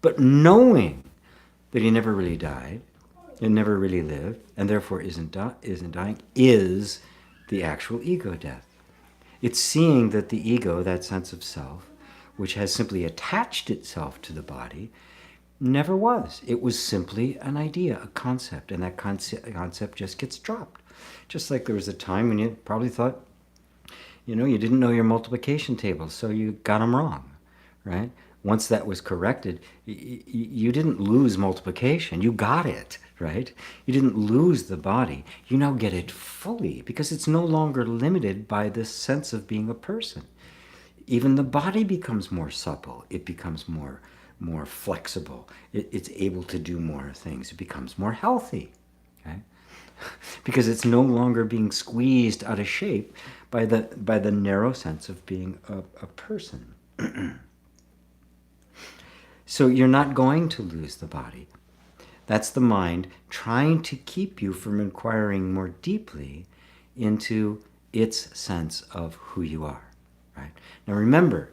But knowing that he never really died and never really lived and therefore isn't dying is the actual ego death. It's seeing that the ego, that sense of self, which has simply attached itself to the body, never was. It was simply an idea, a concept, and that concept just gets dropped. Just like there was a time when you probably thought, you know, you didn't know your multiplication table, so you got them wrong, right? Once that was corrected, you didn't lose multiplication. You got it, right? You didn't lose the body. You now get it fully because it's no longer limited by this sense of being a person. Even the body becomes more supple. It becomes more flexible. It's able to do more things. It becomes more healthy, okay? Because it's no longer being squeezed out of shape by the narrow sense of being a person. So you're not going to lose the body. That's the mind trying to keep you from inquiring more deeply into its sense of who you are, right? Now remember,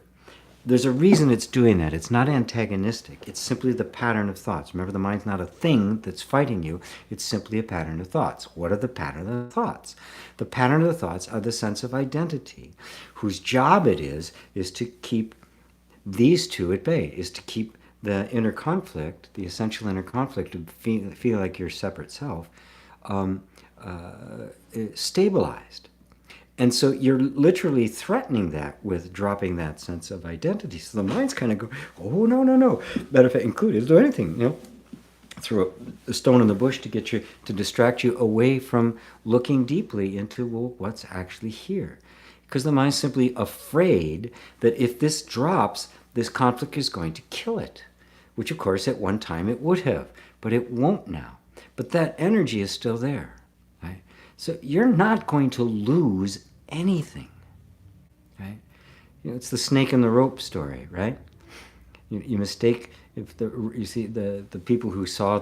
there's a reason it's doing that. It's not antagonistic. It's simply the pattern of thoughts. Remember, the mind's not a thing that's fighting you. It's simply a pattern of thoughts. What are the pattern of thoughts? The pattern of the thoughts are the sense of identity, whose job it is to keep these two at bay, is to keep the inner conflict, the essential inner conflict to feel like your separate self, stabilized. And so you're literally threatening that with dropping that sense of identity. So the mind's kind of go, oh, no, no, no. Matter of fact, included, do anything, throw a stone in the bush to get you, to distract you away from looking deeply into, well, what's actually here. Because the mind's simply afraid that if this drops, this conflict is going to kill it. Which, of course, at one time it would have. But it won't now. But that energy is still there. Right? So you're not going to lose anything, right? It's the snake and the rope story, right? You mistake if you see the people who saw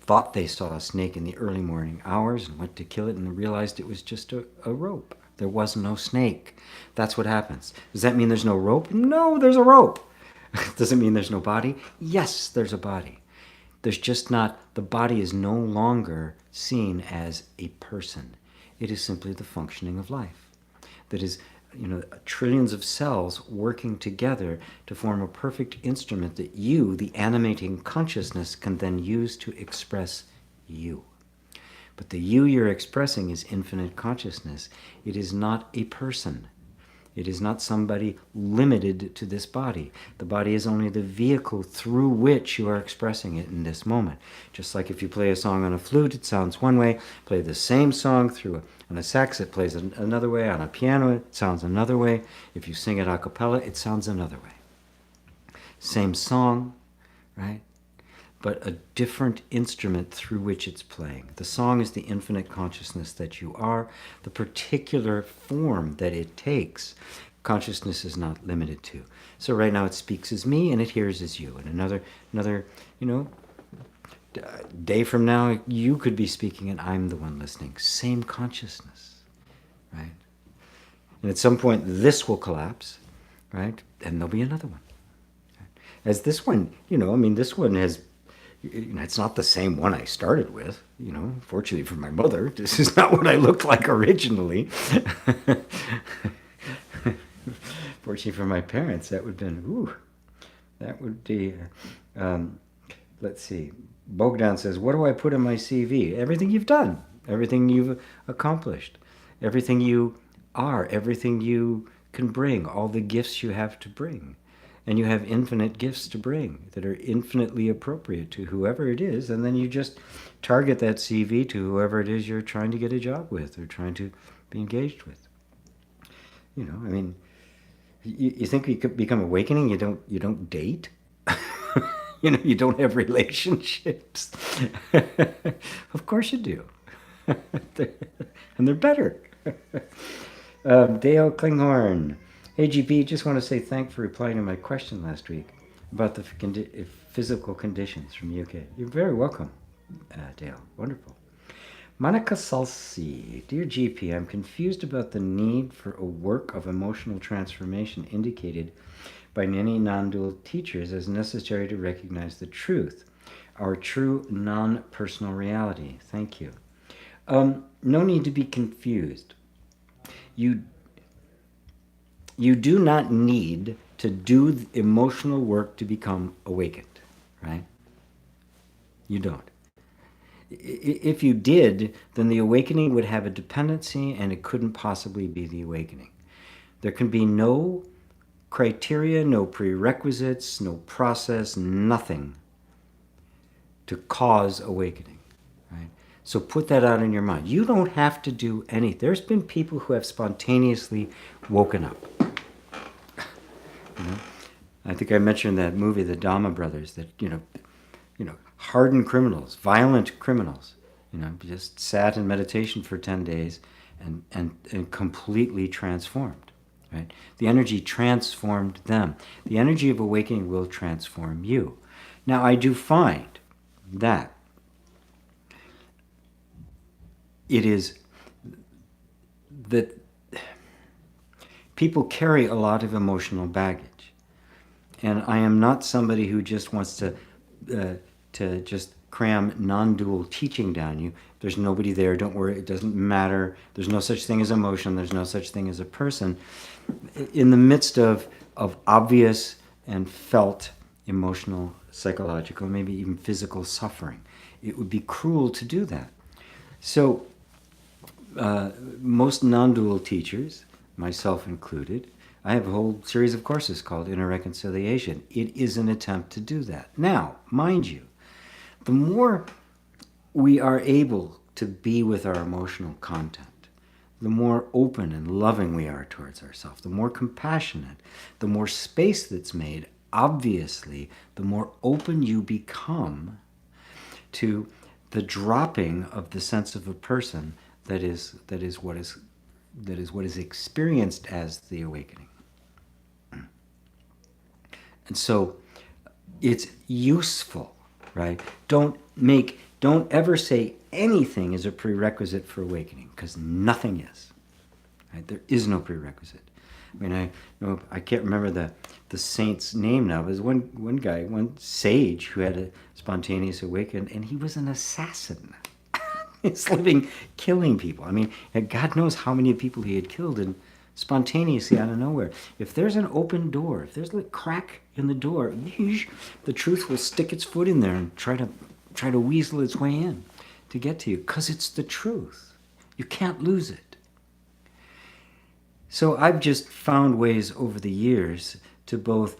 thought they saw a snake in the early morning hours and went to kill it and realized it was just a rope. There was no snake. That's what happens. Does that mean there's no rope? No, there's a rope. Does it mean there's no body? Yes, there's a body. There's just not, the body is no longer seen as a person. It is simply the functioning of life. That is, trillions of cells working together to form a perfect instrument that you, the animating consciousness, can then use to express you. But the you you're expressing is infinite consciousness. It is not a person. It is not somebody limited to this body. The body is only the vehicle through which you are expressing it in this moment. Just like if you play a song on a flute, it sounds one way. Play the same song on a sax, it plays another way. On a piano, it sounds another way. If you sing it a cappella, it sounds another way. Same song, right? But a different instrument through which it's playing. The song is the infinite consciousness that you are. The particular form that it takes, consciousness is not limited to. So right now it speaks as me and it hears as you. And another, day from now, you could be speaking and I'm the one listening. Same consciousness, right? And at some point, this will collapse, right? And there'll be another one. As this one, this one has... It's not the same one I started with, fortunately for my mother. This is not what I looked like originally. Fortunately for my parents, that would have been, that would be, let's see. Bogdan says, what do I put in my CV? Everything you've done, everything you've accomplished, everything you are, everything you can bring, all the gifts you have to bring. And you have infinite gifts to bring that are infinitely appropriate to whoever it is. And then you just target that CV to whoever it is you're trying to get a job with or trying to be engaged with. You think you could become awakening? You don't date? You don't have relationships? Of course you do. And they're better. Dale Klinghorn. Hey GP, just want to say thanks for replying to my question last week about the physical conditions from UK. You're very welcome, Dale. Wonderful. Monica Salsi. Dear GP, I'm confused about the need for a work of emotional transformation indicated by many non-dual teachers as necessary to recognize the truth, our true non-personal reality. Thank you. No need to be confused. You do not need to do emotional work to become awakened, right? You don't. If you did, then the awakening would have a dependency and it couldn't possibly be the awakening. There can be no criteria, no prerequisites, no process, nothing to cause awakening, right? So put that out in your mind. You don't have to do anything. There's been people who have spontaneously woken up. I think I mentioned that movie, the Dama brothers, that, hardened criminals, violent criminals, just sat in meditation for 10 days and completely transformed, right? The energy transformed them. The energy of awakening will transform you. Now, I do find that it is that people carry a lot of emotional baggage. And I am not somebody who just wants to just cram non-dual teaching down you. There's nobody there, don't worry, it doesn't matter. There's no such thing as emotion, there's no such thing as a person. In the midst of obvious and felt emotional, psychological, maybe even physical suffering, it would be cruel to do that. So most non-dual teachers, myself included, I have a whole series of courses called Inner Reconciliation. It is an attempt to do that. Now, mind you, the more we are able to be with our emotional content, the more open and loving we are towards ourselves, the more compassionate, the more space that's made, obviously, the more open you become to the dropping of the sense of a person that is what is experienced as the awakening. And so it's useful, right? Don't ever say anything is a prerequisite for awakening, because nothing is. Right? There is no prerequisite. I mean, I can't remember the saint's name now. There's one guy, one sage who had a spontaneous awakening, and he was an assassin. He's living killing people. I mean, God knows how many people he had killed, and spontaneously out of nowhere. If there's an open door, if there's a crack in the door, the truth will stick its foot in there and try to weasel its way in to get to you, because it's the truth. You can't lose it. So I've just found ways over the years to both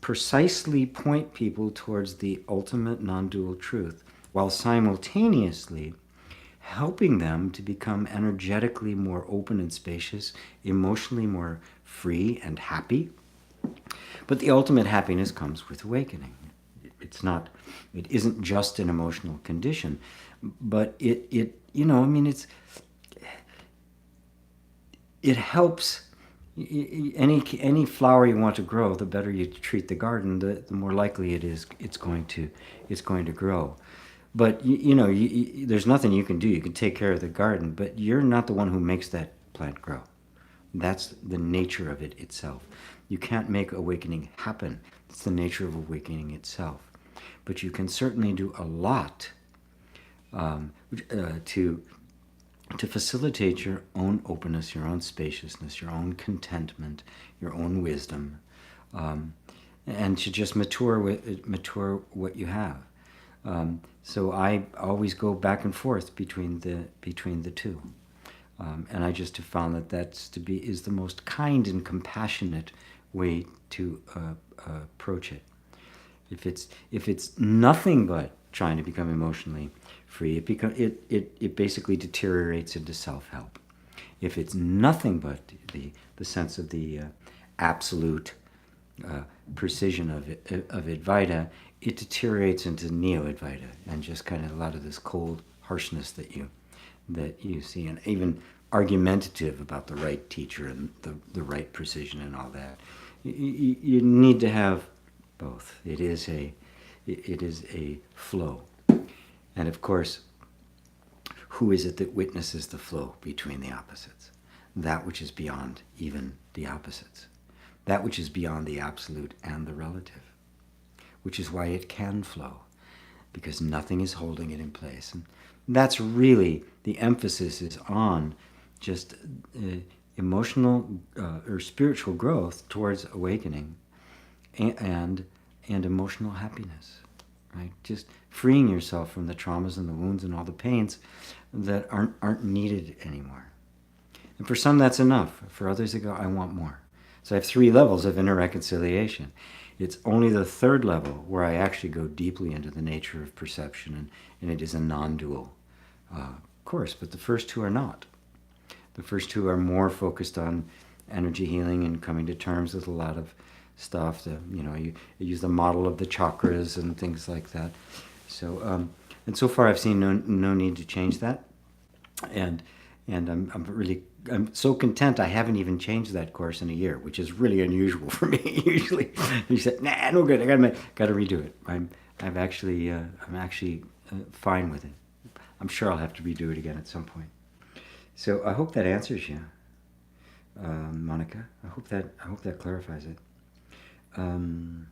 precisely point people towards the ultimate non-dual truth, while simultaneously helping them to become energetically more open and spacious, emotionally more free and happy. But the ultimate happiness comes with awakening. It isn't just an emotional condition, but it helps. Any flower you want to grow, the better you treat the garden, the more likely it's going to grow. But there's nothing you can do. You can take care of the garden, but you're not the one who makes that plant grow. That's the nature of it itself. You can't make awakening happen. It's the nature of awakening itself. But you can certainly do a lot to facilitate your own openness, your own spaciousness, your own contentment, your own wisdom, and to just mature what you have. So I always go back and forth between the two, and I just have found that is the most kind and compassionate way to approach it. If it's nothing but trying to become emotionally free, it basically deteriorates into self-help. If it's nothing but the sense of the absolute precision of Advaita, it deteriorates into Neo-Advaita, and just kind of a lot of this cold harshness that you see, and even argumentative about the right teacher and the right precision and all that. You need to have both. It is a flow. And of course, who is it that witnesses the flow between the opposites? That which is beyond even the opposites. That which is beyond the absolute and the relative. Which is why it can flow, because nothing is holding it in place. And that's really, the emphasis is on just emotional or spiritual growth towards awakening and emotional happiness, right? Just freeing yourself from the traumas and the wounds and all the pains that aren't needed anymore. And for some, that's enough. For others, they go, I want more. So I have 3 levels of inner reconciliation. It's only the 3rd level where I actually go deeply into the nature of perception, and it is a non-dual course, but the first 2 are not. The first 2 are more focused on energy healing and coming to terms with a lot of stuff. You use the model of the chakras and things like that. So, and so far I've seen no need to change that, and I'm so content I haven't even changed that course in a year, which is really unusual for me. Usually, you said, "Nah, no good. I gotta redo it." I'm actually fine with it. I'm sure I'll have to redo it again at some point. So I hope that answers you. Monica. I hope that clarifies it. Um,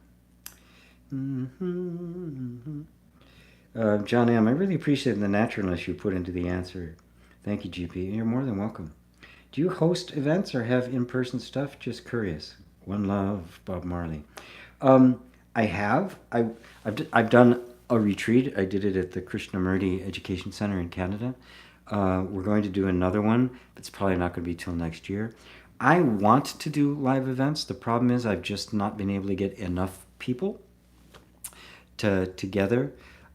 John M., I really appreciate the naturalness you put into the answer. Thank you, GP. You're more than welcome. Do you host events or have in-person stuff? Just curious. One love, Bob Marley. I have. I've done a retreat. I did it at the Krishnamurti Education Center in Canada. We're going to do another one. It's probably not going to be till next year. I want to do live events. The problem is I've just not been able to get enough people together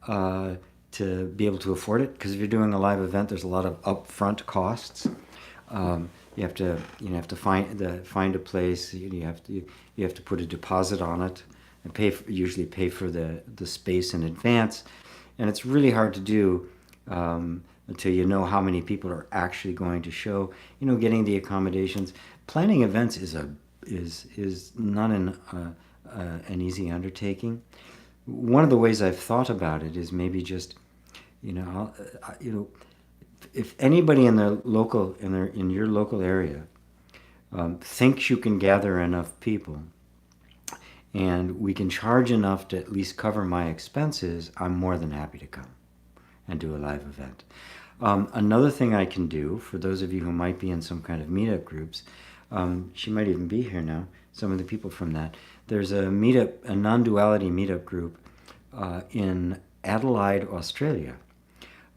to be able to afford it. Because if you're doing a live event, there's a lot of upfront costs. You have to find a place. You have to put a deposit on it and usually pay for the space in advance, and it's really hard to do until you know how many people are actually going to show. Getting the accommodations, planning events is not an easy undertaking. One of the ways I've thought about it is maybe just if anybody in your local area thinks you can gather enough people and we can charge enough to at least cover my expenses, I'm more than happy to come and do a live event. Another thing I can do for those of you who might be in some kind of meetup groups, she might even be here now, some of the people from that. There's a non-duality meetup group in Adelaide, Australia.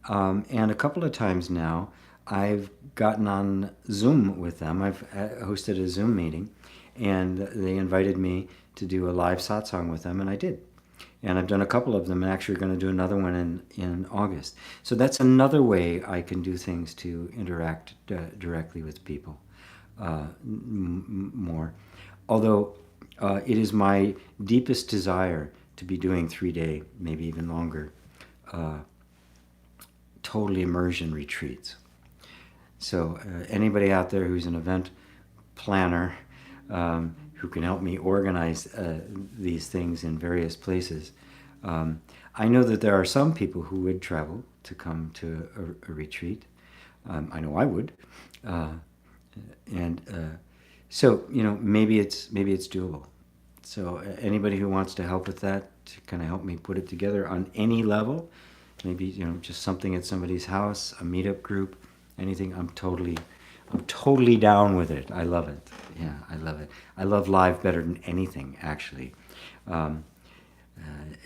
And a couple of times now, I've gotten on Zoom with them. I've hosted a Zoom meeting, and they invited me to do a live satsang with them, and I did. And I've done a couple of them, and actually going to do another one in August. So that's another way I can do things to interact directly with people more. Although it is my deepest desire to be doing 3-day, maybe even longer, total immersion retreats. So anybody out there who's an event planner who can help me organize these things in various places, I know that there are some people who would travel to come to a retreat. I know I would, and so maybe it's doable. So anybody who wants to help with that, to kind of help me put it together on any level. Maybe just something at somebody's house, a meetup group, anything. I'm totally down with it. I love it. Yeah, I love it. I love live better than anything, actually.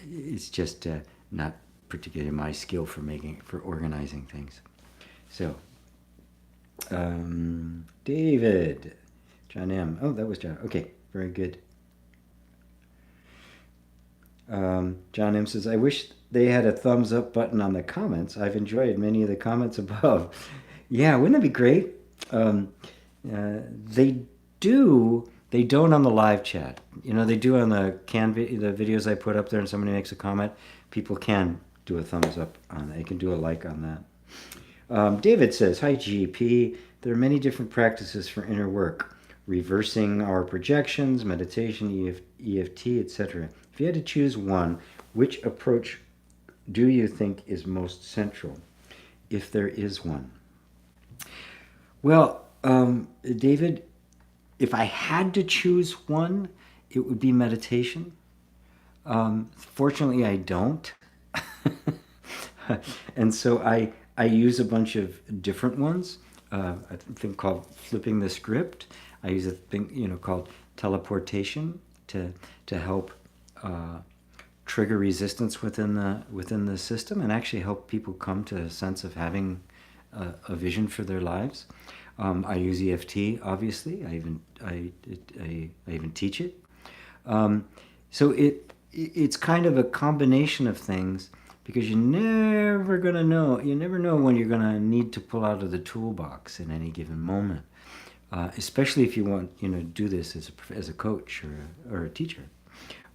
It's just not particularly my skill for organizing things. So, David, John M. Oh, that was John. Okay, very good. John M. says, I wish they had a thumbs up button on the comments. I've enjoyed many of the comments above. Yeah, wouldn't that be great? They do. They don't on the live chat. They do on the videos I put up there, and somebody makes a comment. People can do a thumbs up on it. They can do a like on that. David says, hi, GP. There are many different practices for inner work. Reversing our projections, meditation, EFT, etc. If you had to choose one, which approach do you think is most central, if there is one? Well, David, if I had to choose one, it would be meditation. Fortunately, I don't. And so I use a bunch of different ones. A thing called flipping the script. I use a thing called teleportation to help trigger resistance within the system and actually help people come to a sense of having a vision for their lives. I use EFT, obviously. I even teach it. So it's kind of a combination of things, because you're never know when you're gonna need to pull out of the toolbox in any given moment. Especially if you want to do this as a coach or a teacher.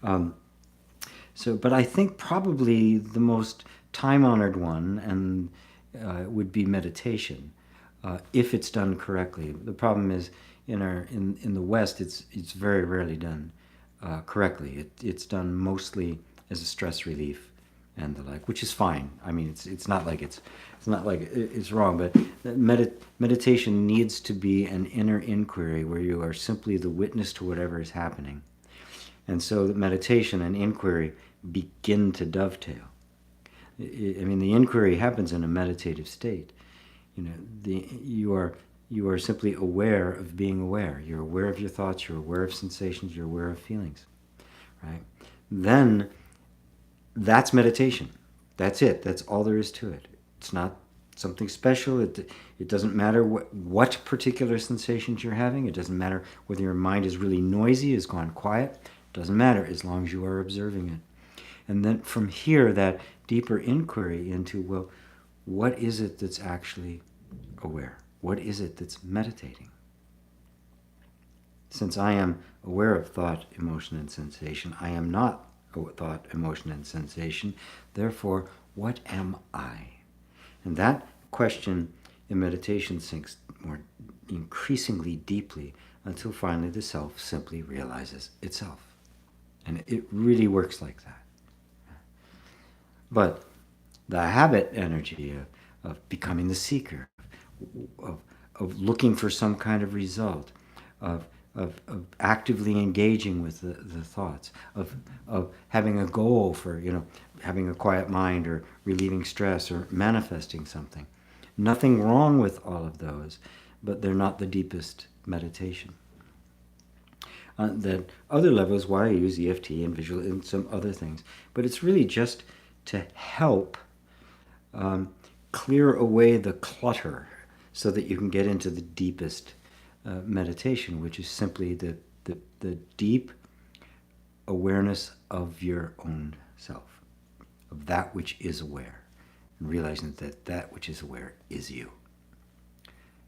But I think probably the most time-honored one would be meditation, if it's done correctly. The problem is in the West, it's very rarely done correctly. It's done mostly as a stress relief and the like, which is fine. I mean, it's not like it's wrong, but meditation needs to be an inner inquiry where you are simply the witness to whatever is happening. And so the meditation and inquiry begin to dovetail. I mean, the inquiry happens in a meditative state. You are simply aware of being aware. You're aware of your thoughts, you're aware of sensations, you're aware of feelings, right? Then that's meditation. That's it. That's all there is to it. It's not something special. It doesn't matter what particular sensations you're having. It doesn't matter whether your mind is really noisy, has gone quiet. It doesn't matter as long as you are observing it. And then from here, that deeper inquiry into, well, what is it that's actually aware? What is it that's meditating? Since I am aware of thought, emotion, and sensation, I am not thought, emotion, and sensation. Therefore, what am I? And that question in meditation sinks more increasingly deeply until finally the self simply realizes itself. And it really works like that. But the habit energy of becoming the seeker, of looking for some kind of result, of actively engaging with the thoughts, of having a goal for, having a quiet mind or relieving stress or manifesting something. Nothing wrong with all of those, but they're not the deepest meditation. That other levels, why I use EFT and visual and some other things, but it's really just to help clear away the clutter so that you can get into the deepest meditation, which is simply the deep awareness of your own self, of that which is aware, and realizing that that which is aware is you.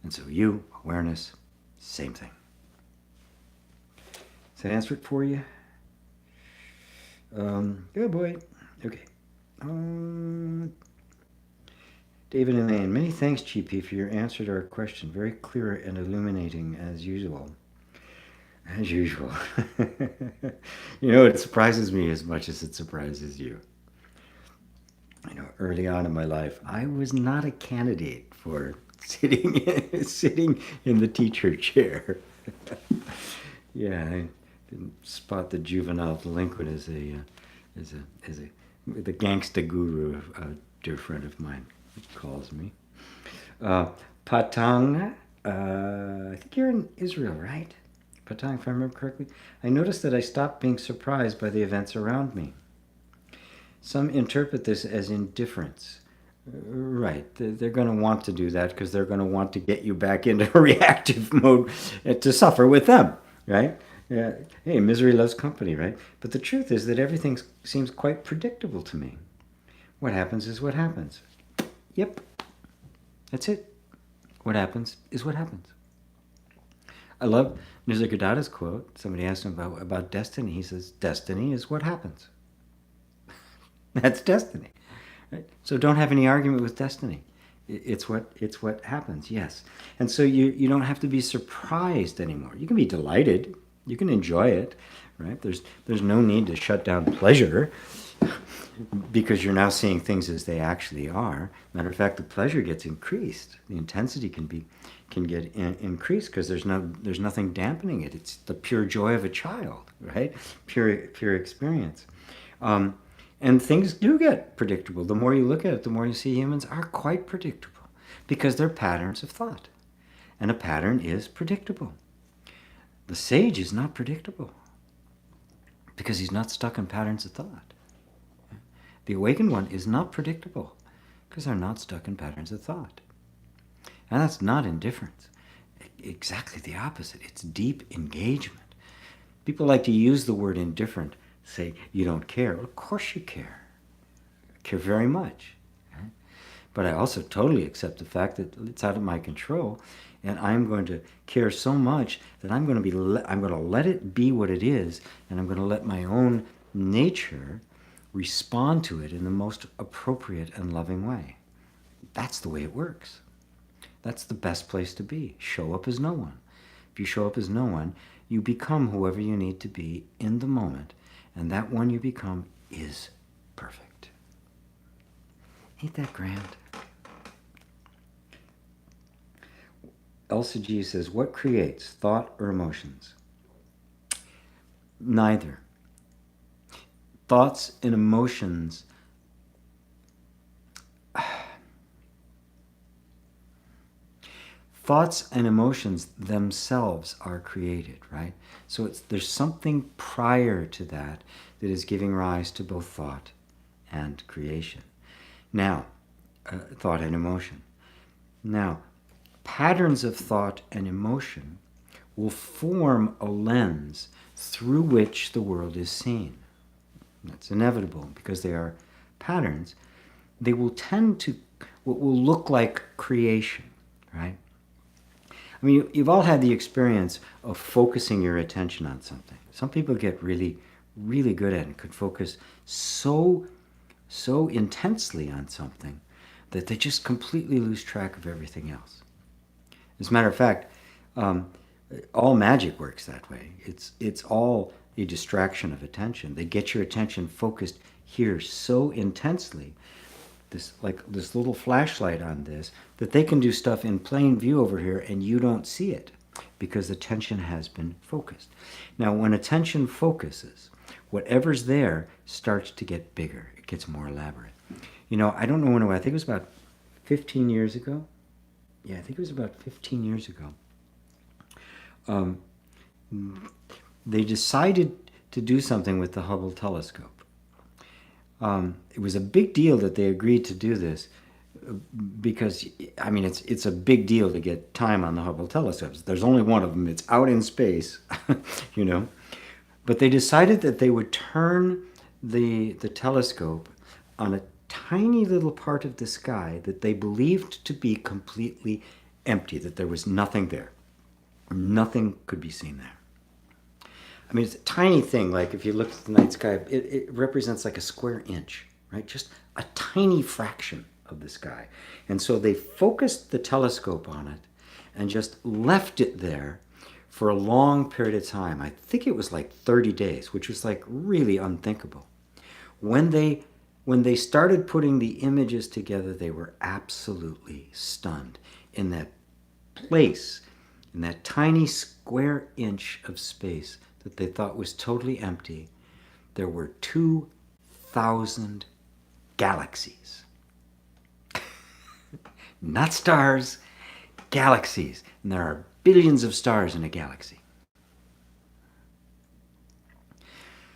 And so you, awareness, same thing. Does that answer it for you? Good boy. Okay. David and Anne, many thanks, GP, for your answer to our question. Very clear and illuminating as usual. As usual. It surprises me as much as it surprises you. Early on in my life, I was not a candidate for sitting in the teacher chair. Yeah, I didn't spot the juvenile delinquent as the gangsta guru, a dear friend of mine calls me. Patang, I think you're in Israel, right? Patang, if I remember correctly. I noticed that I stopped being surprised by the events around me. Some interpret this as indifference. Right, they're going to want to do that because they're going to want to get you back into a reactive mode to suffer with them, right? Yeah. Hey, misery loves company, right? But the truth is that everything seems quite predictable to me. What happens is what happens. Yep, that's it. What happens is what happens. I love Nisargadatta's quote. Somebody asked him about destiny. He says, destiny is what happens. That's destiny. Right? So don't have any argument with destiny. It's what happens, yes. And so you don't have to be surprised anymore. You can be delighted. You can enjoy it, right? There's no need to shut down pleasure because you're now seeing things as they actually are. Matter of fact, the pleasure gets increased. The intensity can get increased because there's nothing dampening it. It's the pure joy of a child, right? Pure experience. And things do get predictable. The more you look at it, the more you see humans are quite predictable because they're patterns of thought. And a pattern is predictable. The sage is not predictable because he's not stuck in patterns of thought. The awakened one is not predictable because they're not stuck in patterns of thought. And that's not indifference. Exactly the opposite. It's deep engagement. People like to use the word indifferent, say, you don't care. Well, of course you care. I care very much. Right? But I also totally accept the fact that it's out of my control, and I'm going to care so much that I'm going to let it be what it is, and I'm going to let my own nature respond to it in the most appropriate and loving way. That's the way it works. That's the best place to be. Show up as no one. If you show up as no one, you become whoever you need to be in the moment, and that one you become is perfect. Ain't that grand? Elsa G says, what creates, thought or emotions? Neither. Thoughts and emotions themselves are created, right? So there's something prior to that that is giving rise to both thought and creation. Now, thought and emotion. Now, patterns of thought and emotion will form a lens through which the world is seen. That's inevitable because they are patterns. They will tend to what will look like creation, right? I mean, you've all had the experience of focusing your attention on something. Some people get really, really good at it and could focus so intensely on something that they just completely lose track of everything else. As a matter of fact, all magic works that way. It's all a distraction of attention. They get your attention focused here so intensely, this little flashlight on this, that they can do stuff in plain view over here and you don't see it because attention has been focused. Now, when attention focuses, whatever's there starts to get bigger. It gets more elaborate. You know, I don't know when it was. I think it was about 15 years ago. Yeah, I think it was about 15 years ago. They decided to do something with the Hubble telescope. It was a big deal that they agreed to do this because, I mean, it's a big deal to get time on the Hubble telescopes. There's only one of them. It's out in space, you know. But they decided that they would turn the telescope on a tiny little part of the sky that they believed to be completely empty, that there was nothing there. Nothing could be seen there. I mean, it's a tiny thing. Like if you look at the night sky, it represents like a square inch, right? Just a tiny fraction of the sky. And so they focused the telescope on it and just left it there for a long period of time. I think it was like 30 days, which was like really unthinkable. When they started putting the images together, they were absolutely stunned. In that place, in that tiny square inch of space that they thought was totally empty, there were 2,000 galaxies. Not stars, galaxies. And there are billions of stars in a galaxy.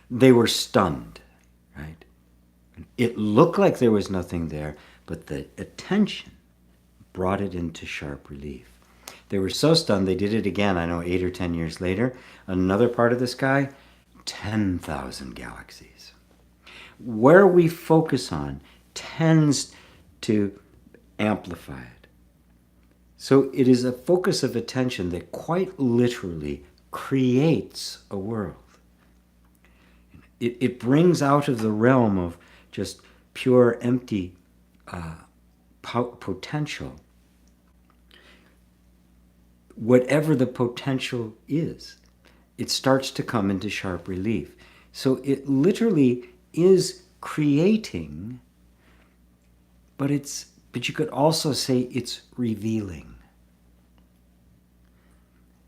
They were stunned, right? It looked like there was nothing there, but the attention brought it into sharp relief. They were so stunned, they did it again, I know 8 or 10 years later. Another part of the sky, 10,000 galaxies. Where we focus on tends to amplify it. So it is a focus of attention that quite literally creates a world. It brings out of the realm of just pure empty potential whatever the potential is. It starts to come into sharp relief. So it literally is creating, but you could also say it's revealing.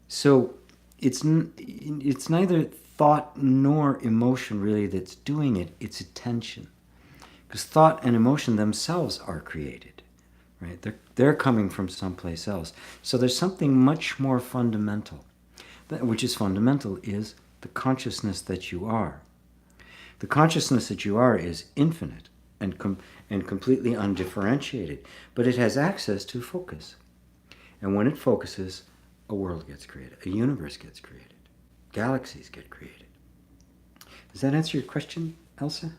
So it's neither thought nor emotion really that's doing it, it's attention. Because thought and emotion themselves are created, right? They're coming from someplace else. So there's something much more fundamental. Which is fundamental is the consciousness that you are. The consciousness that you are is infinite and completely undifferentiated, but it has access to focus. And when it focuses, a world gets created, a universe gets created, galaxies get created. Does that answer your question, Elsa?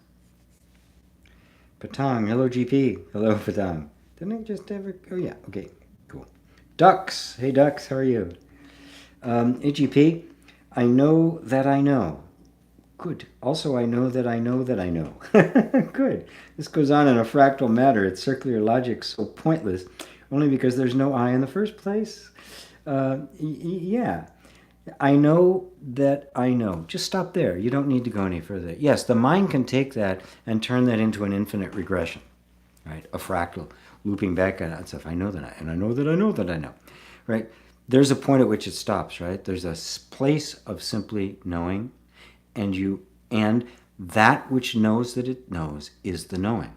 Patang, hello GP. Hello Patang. Didn't I just ever, oh yeah, okay, cool. Ducks, hey Ducks, how are you? Hey GP, I know that I know. Good. Also, I know that I know that I know. Good. This goes on in a fractal matter. It's circular logic so pointless, only because there's no I in the first place. Yeah. I know that I know. Just stop there. You don't need to go any further. Yes, the mind can take that and turn that into an infinite regression. right? A fractal looping back on itself. I know that I know that I know that I know, right? There's a point at which it stops, right? There's a place of simply knowing, and that which knows that it knows is the knowing.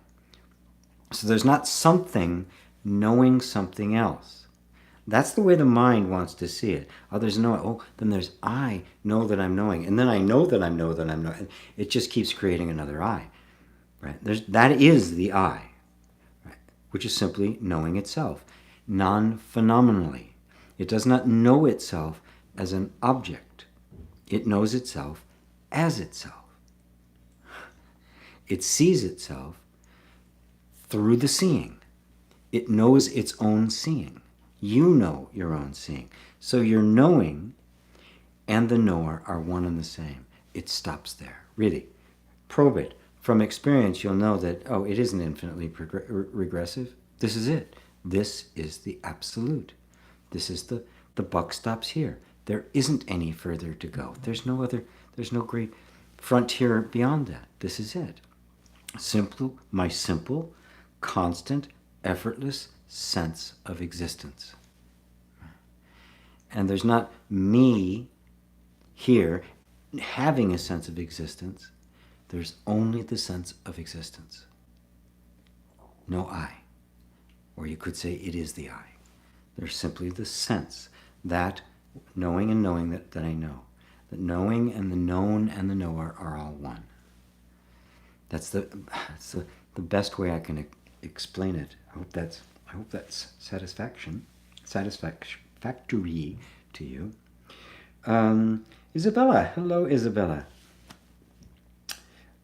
So there's not something knowing something else. That's the way the mind wants to see it. Others know it. Oh, then there's I know that I'm knowing. And then I know that I know that I'm knowing. It just keeps creating another I. Right? That is the I, right? Which is simply knowing itself, non-phenomenally. It does not know itself as an object. It knows itself as itself. It sees itself through the seeing. It knows its own seeing. You know your own seeing. So your knowing and the knower are one and the same. It stops there. Really. Probe it. From experience, you'll know that, oh, it isn't infinitely regressive. This is it. This is the absolute. This is the buck stops here. There isn't any further to go. There's no great frontier beyond that. This is it. My simple, constant, effortless sense of existence. And there's not me here having a sense of existence. There's only the sense of existence. No I. Or you could say it is the I. There's simply the sense, that knowing and knowing that I know. That knowing and the known and the knower are all one. That's the best way I can explain it. I hope that's satisfactory to you. Isabella. Hello, Isabella.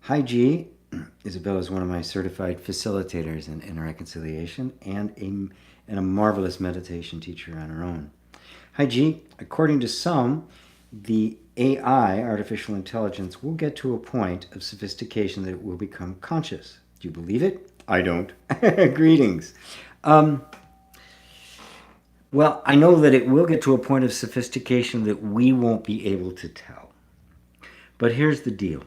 Hi, G. Isabella is one of my certified facilitators in inner reconciliation and a marvelous meditation teacher on her own. Hi, G. According to some, the AI, artificial intelligence, will get to a point of sophistication that it will become conscious. Do you believe it? I don't. Greetings. Well, I know that it will get to a point of sophistication that we won't be able to tell. But here's the deal.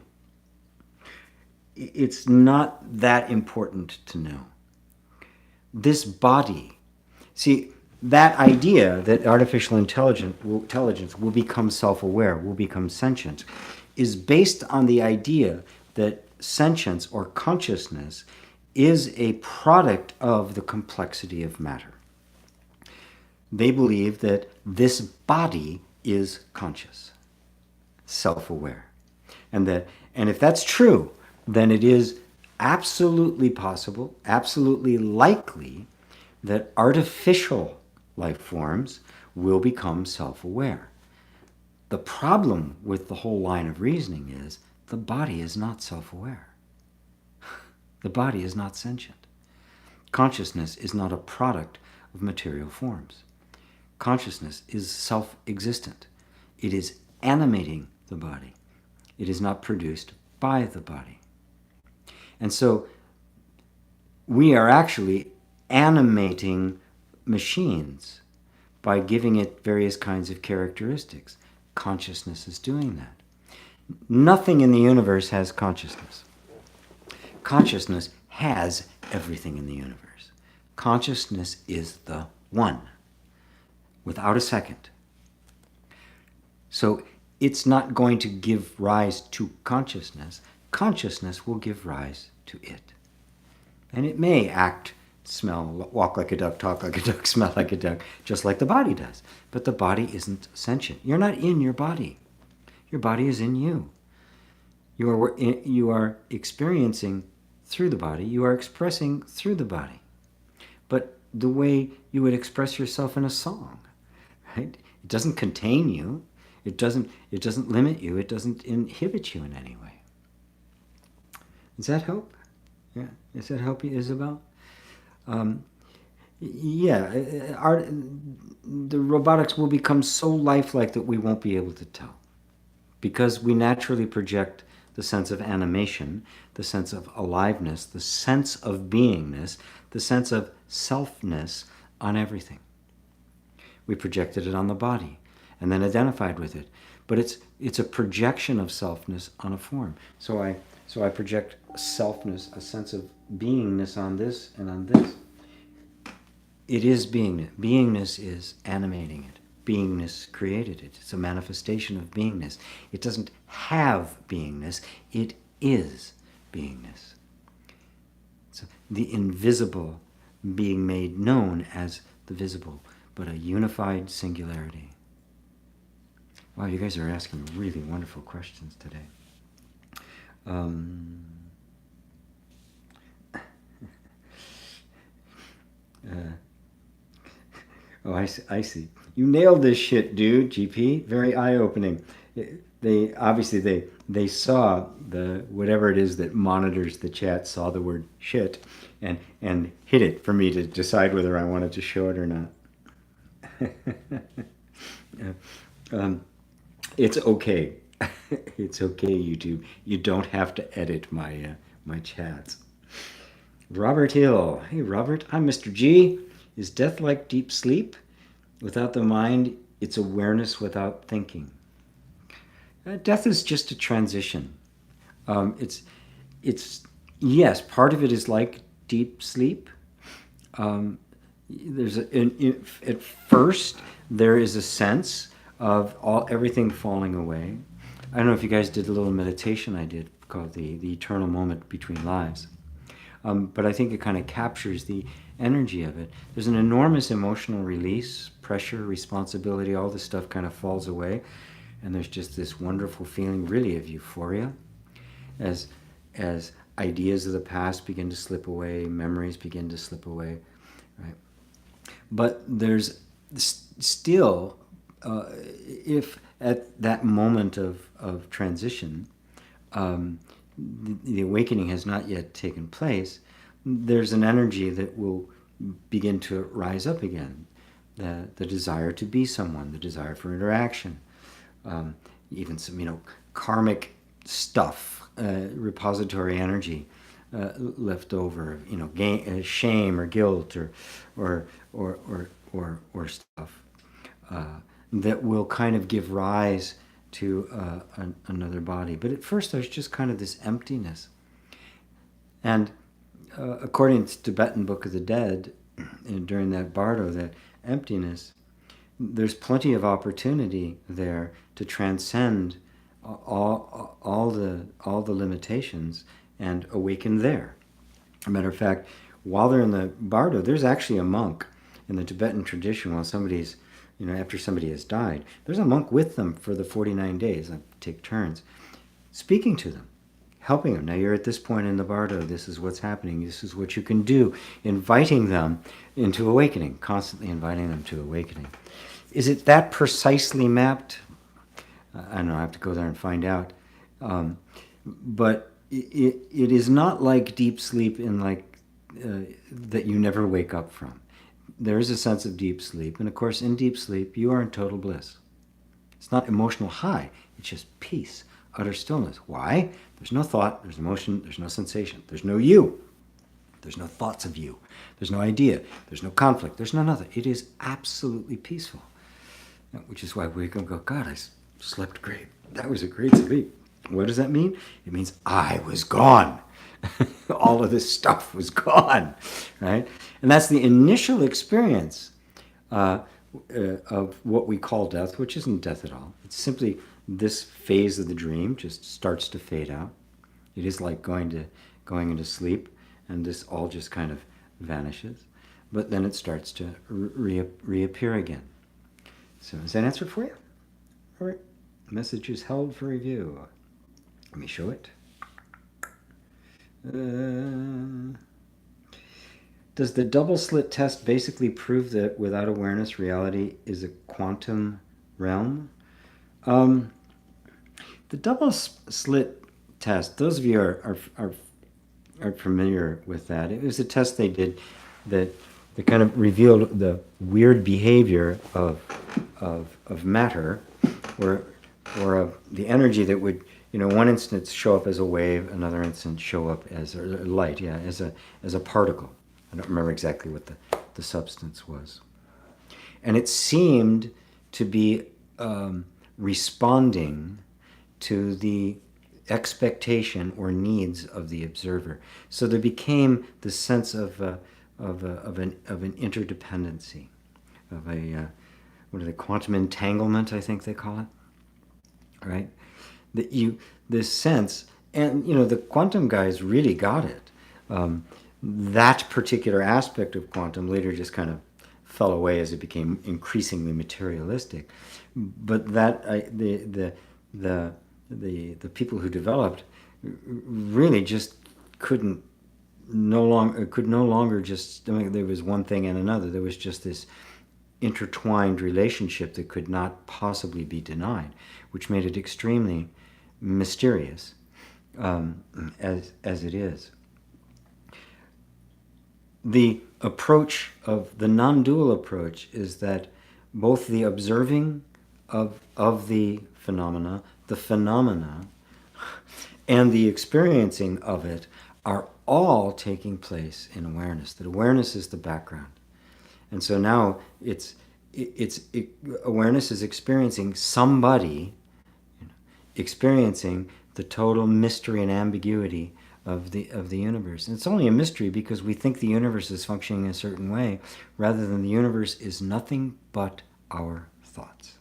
It's not that important to know. This body, see, that idea that artificial intelligence will become self-aware, will become sentient, is based on the idea that sentience or consciousness is a product of the complexity of matter. They believe that this body is conscious, self-aware. And if that's true, then it is absolutely possible, absolutely likely, that artificial life forms will become self-aware. The problem with the whole line of reasoning is the body is not self-aware. The body is not sentient. Consciousness is not a product of material forms. Consciousness is self-existent. It is animating the body. It is not produced by the body. And so we are actually animating machines by giving it various kinds of characteristics. Consciousness is doing that. Nothing in the universe has consciousness. Consciousness has everything in the universe. Consciousness is the one, without a second. So it's not going to give rise to consciousness. Consciousness will give rise to it. And it may act, smell, walk like a duck, talk like a duck, smell like a duck, just like the body does. But the body isn't sentient. You're not in your body. Your body is in you. You are experiencing through the body. You are expressing through the body. But the way you would express yourself in a song, right? It doesn't contain you. It doesn't limit you. It doesn't inhibit you in any way. Does that help? Yeah. Does that help you, Isabel? The robotics will become so lifelike that we won't be able to tell. Because we naturally project the sense of animation, the sense of aliveness, the sense of beingness, the sense of selfness on everything. We projected it on the body and then identified with it. But it's a projection of selfness on a form. So So I project selfness, a sense of beingness on this and on this. It is beingness. Beingness is animating it. Beingness created it. It's a manifestation of beingness. It doesn't have beingness. It is beingness. So the invisible being made known as the visible, but a unified singularity. Wow, you guys are asking really wonderful questions today. Oh, I see. You nailed this shit, dude, GP. Very eye-opening. They saw the whatever it is that monitors the chat, saw the word shit and hit it for me to decide whether I wanted to show it or not. It's okay. It's okay, YouTube. You don't have to edit my my chats. Robert Hill. Hey, Robert. I'm Mr. G. Is death like deep sleep? Without the mind, it's awareness without thinking. Death is just a transition. It's yes, part of it is like deep sleep. At first there is a sense of everything falling away. I don't know if you guys did a little meditation I did called the eternal moment between lives. But I think it kind of captures the energy of it. There's an enormous emotional release, pressure, responsibility, all this stuff kind of falls away. And there's just this wonderful feeling really of euphoria as ideas of the past begin to slip away, memories begin to slip away, right? But there's still, if at that moment of transition, the awakening has not yet taken place, there's an energy that will begin to rise up again. The desire to be someone, the desire for interaction, even some, karmic stuff, repository energy left over, shame or guilt or stuff that will kind of give rise to another body. But at first there's just kind of this emptiness. And according to Tibetan Book of the Dead, during that bardo, that emptiness, there's plenty of opportunity there to transcend all the limitations and awaken there. As a matter of fact, while they're in the bardo, there's actually a monk in the Tibetan tradition. While somebody's, after somebody has died, there's a monk with them for the 49 days. I take turns speaking to them, helping them. Now you're at this point in the bardo. This is what's happening. This is what you can do. Inviting them into awakening, constantly inviting them to awakening. Is it that precisely mapped? I don't know. I have to go there and find out. But it is not like deep sleep in that you never wake up from. There is a sense of deep sleep. And of course, in deep sleep, you are in total bliss. It's not emotional high. It's just peace, utter stillness. Why? There's no thought, there's emotion, there's no sensation. There's no you. There's no thoughts of you. There's no idea. There's no conflict. There's no nothing. It is absolutely peaceful. Which is why we can go, God, I slept great. That was a great sleep. What does that mean? It means I was gone. All of this stuff was gone, right? And that's the initial experience of what we call death, which isn't death at all. It's simply this phase of the dream just starts to fade out. It is like going into sleep, and this all just kind of vanishes. But then it starts to reappear again. So is that answer for you? All right. Message is held for review. Let me show it. Does the double slit test basically prove that without awareness, reality is a quantum realm? The double slit test, those of you are familiar with that. It was a test they did that kind of revealed the weird behavior of matter, or of the energy that would, one instance show up as a wave, another instance show up as a light, as a particle. I don't remember exactly what the substance was. And it seemed to be responding to the expectation or needs of the observer. So there became the sense of an interdependency, of a what are they, quantum entanglement, I think they call it, right? This sense, and the quantum guys really got it. That particular aspect of quantum later just kind of fell away as it became increasingly materialistic. But the people who developed really just could no longer just, I mean, there was one thing and another. There was just this intertwined relationship that could not possibly be denied, which made it extremely mysterious, as it is. The approach of the non-dual approach is that both the observing of the phenomena, and the experiencing of it are all taking place in awareness. That awareness is the background. And so now awareness is experiencing somebody, experiencing the total mystery and ambiguity of the universe. And it's only a mystery because we think the universe is functioning in a certain way, rather than the universe is nothing but our thoughts.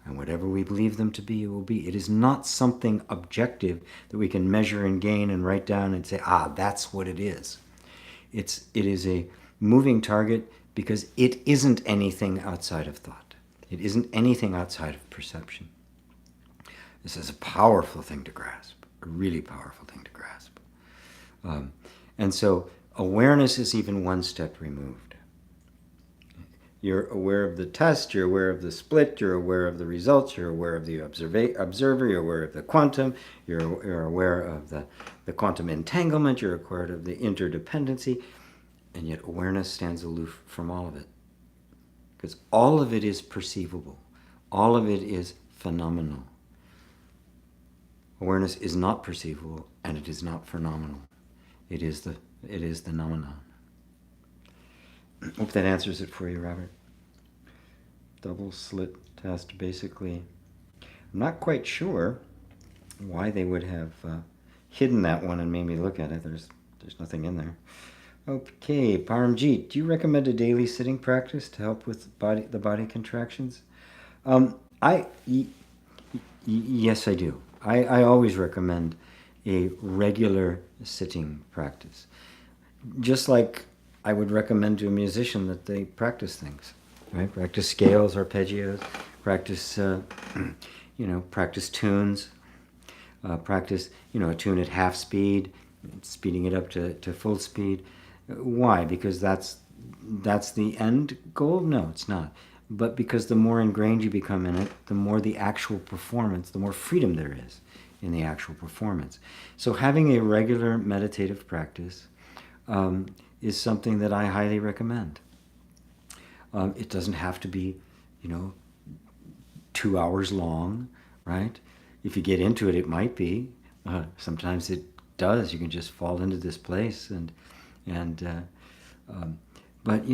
And whatever we believe them to be, it will be. It is not something objective that we can measure and gain and write down and say, that's what it is. It is a moving target because it isn't anything outside of thought. It isn't anything outside of perception. This is a powerful thing to grasp, a really powerful thing to grasp. And so awareness is even one step removed. You're aware of the test, you're aware of the split, you're aware of the results, you're aware of the observer, you're aware of the quantum, you're aware of the quantum entanglement, you're aware of the interdependency, and yet awareness stands aloof from all of it. Because all of it is perceivable. All of it is phenomenal. Awareness is not perceivable, and it is not phenomenal. It is the phenomenon. Hope that answers it for you, Robert. Double slit test, basically. I'm not quite sure why they would have hidden that one and made me look at it. There's nothing in there. Okay, Paramjeet, do you recommend a daily sitting practice to help with the body contractions? Yes, I do. I always recommend a regular sitting practice. Just like I would recommend to a musician that they practice things, right? Practice scales, arpeggios, practice, practice tunes, practice, a tune at half speed, speeding it up to full speed. Why? Because that's the end goal? No, it's not. But because the more ingrained you become in it, the more the actual performance, the more freedom there is in the actual performance. So having a regular meditative practice is something that I highly recommend. It doesn't have to be, 2 hours long, right? If you get into it, it might be. Sometimes it does. You can just fall into this place but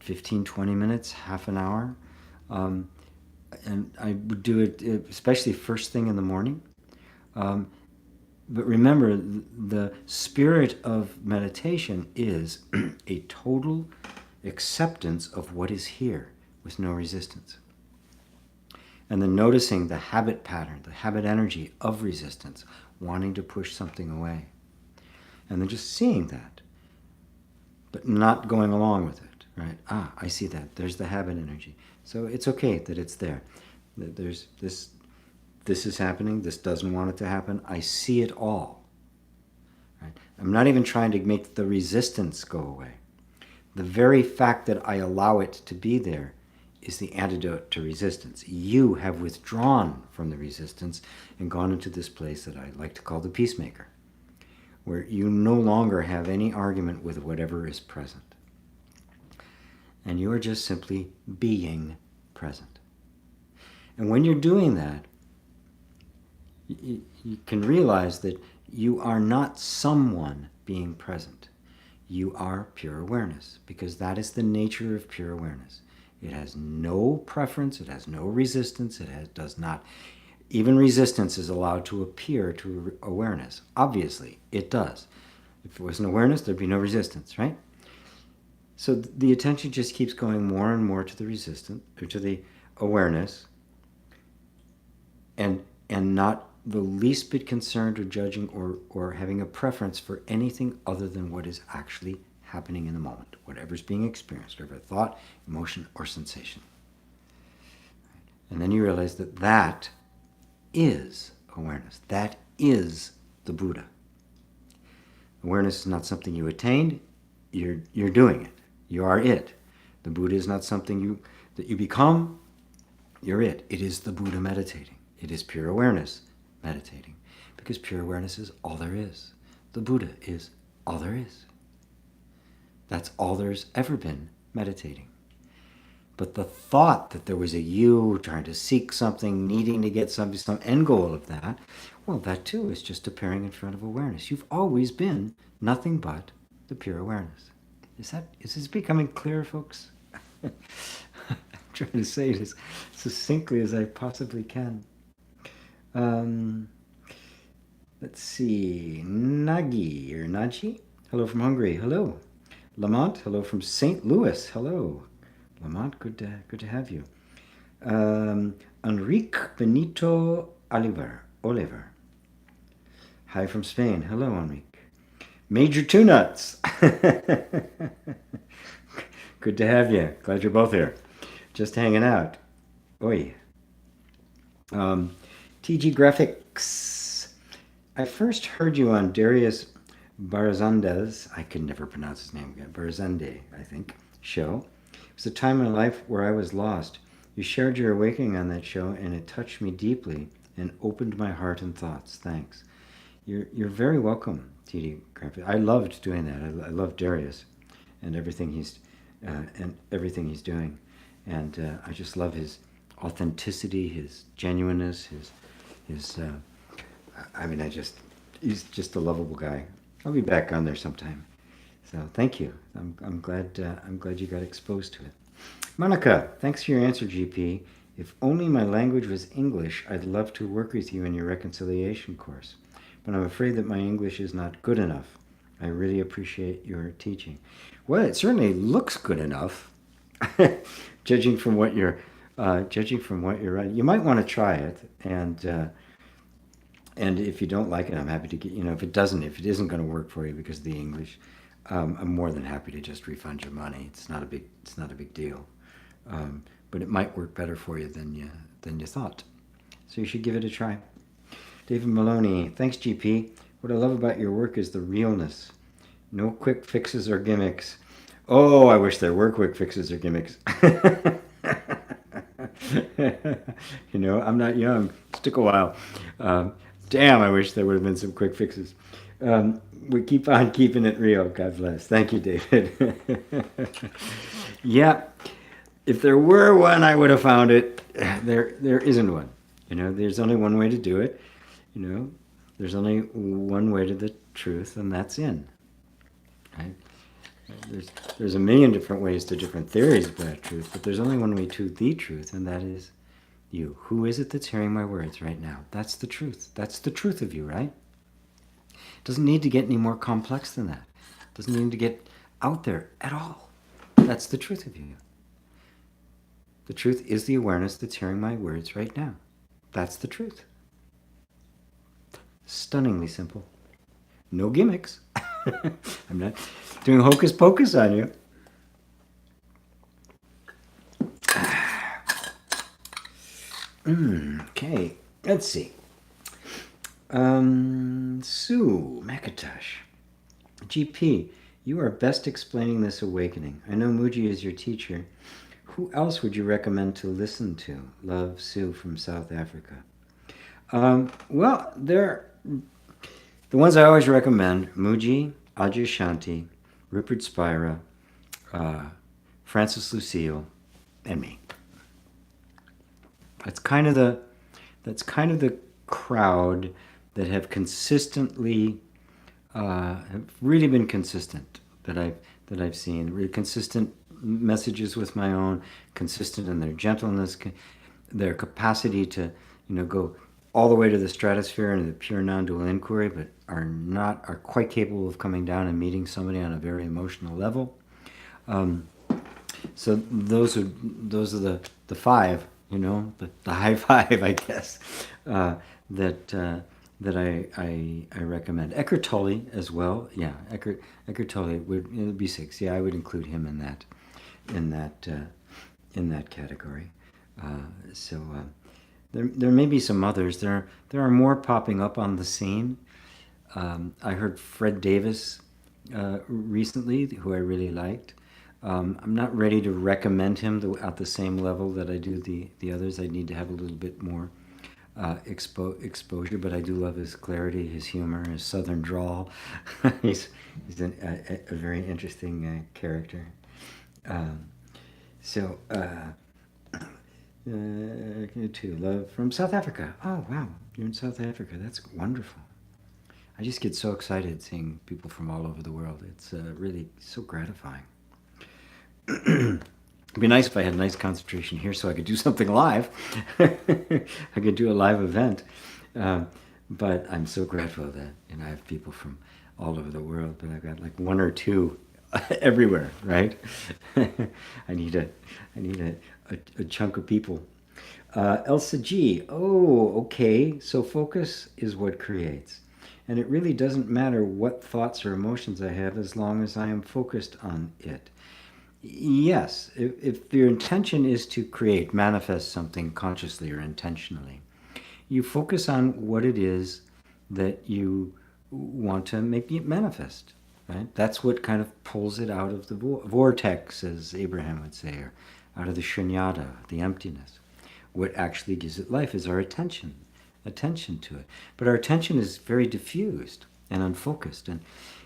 15, 20 minutes, half an hour. And I would do it especially first thing in the morning. But remember, the spirit of meditation is a total acceptance of what is here with no resistance. And then noticing the habit pattern, the habit energy of resistance, wanting to push something away. And then just seeing that, but not going along with it, right? I see that. There's the habit energy. So it's okay that it's there. There's this is happening. This doesn't want it to happen. I see it all. Right? I'm not even trying to make the resistance go away. The very fact that I allow it to be there is the antidote to resistance. You have withdrawn from the resistance and gone into this place that I like to call the peacemaker, where you no longer have any argument with whatever is present. And you are just simply being present. And when you're doing that, you can realize that you are not someone being present. You are pure awareness, because that is the nature of pure awareness. It has no preference, it has no resistance, does not Even resistance is allowed to appear to awareness. Obviously, it does. If it wasn't awareness, there'd be no resistance, right? So the attention just keeps going more and more to the resistance, or to the awareness, and not the least bit concerned or judging or having a preference for anything other than what is actually happening in the moment, whatever's being experienced, whatever thought, emotion, or sensation. And then you realize that that is awareness. That is the Buddha. Awareness is not something you attained. You're doing it. You are it. The Buddha is not something that you become. You're it. It is the Buddha meditating. It is pure awareness meditating. Because pure awareness is all there is. The Buddha is all there is. That's all there's ever been meditating. But the thought that there was a you trying to seek something, needing to get something, some end goal of that, well, that too is just appearing in front of awareness. You've always been nothing but the pure awareness. Is this becoming clear, folks? I'm trying to say it as succinctly as I possibly can. Let's see. Nagi or Naji, hello from Hungary. Hello. Lamont, hello from St. Louis. Hello. Lamont, good to have you. Enrique Benito Oliver. Hi from Spain. Hello, Enrique. Major Two Nuts. Good to have you. Glad you're both here. Just hanging out. Oi. TG Graphics. I first heard you on Darius Barazanda's, I could never pronounce his name again, Barazande, I think, show. It was a time in life where I was lost. You shared your awakening on that show, and it touched me deeply and opened my heart and thoughts. Thanks. You're very welcome, TD Graphics. I loved doing that. I love Darius and everything he's doing, and I just love his authenticity, his genuineness, his he's just a lovable guy. I'll be back on there sometime. So thank you. I'm glad you got exposed to it. Monica, thanks for your answer, GP. If only my language was English, I'd love to work with you in your reconciliation course. But I'm afraid that my English is not good enough. I really appreciate your teaching. Well, it certainly looks good enough, judging from what you're writing. You might want to try it, and if you don't like it, I'm happy to get, if it isn't going to work for you because of the English, I'm more than happy to just refund your money. It's not a big deal, but it might work better for you than you thought. So you should give it a try. David Maloney, thanks, GP. What I love about your work is the realness. No quick fixes or gimmicks. Oh, I wish there were quick fixes or gimmicks. I'm not young. It took a while. Damn, I wish there would have been some quick fixes. We keep on keeping it real. God bless. Thank you, David. Yeah, if there were one, I would have found it. There isn't one. There's only one way to do it. There's only one way to the truth, and that's in. Right? There's a million different ways to different theories about truth, but there's only one way to the truth, and that is you. Who is it that's hearing my words right now? That's the truth. That's the truth of you, right? It doesn't need to get any more complex than that. It doesn't need to get out there at all. That's the truth of you. The truth is the awareness that's hearing my words right now. That's the truth. Stunningly simple. No gimmicks. I'm not doing hocus pocus on you. Okay, let's see. Sue McIntosh. GP, you are best explaining this awakening. I know Mooji is your teacher. Who else would you recommend to listen to? Love, Sue from South Africa. Well, the ones I always recommend: Mooji, Ajay Shanti, Rupert Spira, Francis Lucille, and me. That's kind of the crowd that have consistently have really been consistent that I've seen. Really consistent messages with my own, consistent in their gentleness, their capacity to go all the way to the stratosphere and the pure non-dual inquiry, but are quite capable of coming down and meeting somebody on a very emotional level. So those are the five, the high five, I guess, that I recommend. Eckhart Tolle as well. Yeah, Eckhart Tolle would be six. Yeah, I would include him in that category. So there may be some others. There are more popping up on the scene. I heard Fred Davis recently, who I really liked. I'm not ready to recommend him at the same level that I do the others. I need to have a little bit more exposure, but I do love his clarity, his humor, his southern drawl. he's a very interesting character. Too. Love from South Africa. Oh, wow. You're in South Africa. That's wonderful. I just get so excited seeing people from all over the world. It's really so gratifying. It'd be nice if I had a nice concentration here so I could do something live. I could do a live event. But I'm so grateful that I have people from all over the world, but I've got like one or two everywhere, right? I need a chunk of people. Elsa G. Oh, okay. So focus is what creates. And it really doesn't matter what thoughts or emotions I have as long as I am focused on it. Yes, if your intention is to create, manifest something consciously or intentionally, you focus on what it is that you want to make it manifest. Right? That's what kind of pulls it out of the vortex, as Abraham would say, or out of the shunyata, the emptiness. What actually gives it life is our attention to it. But our attention is very diffused and unfocused, and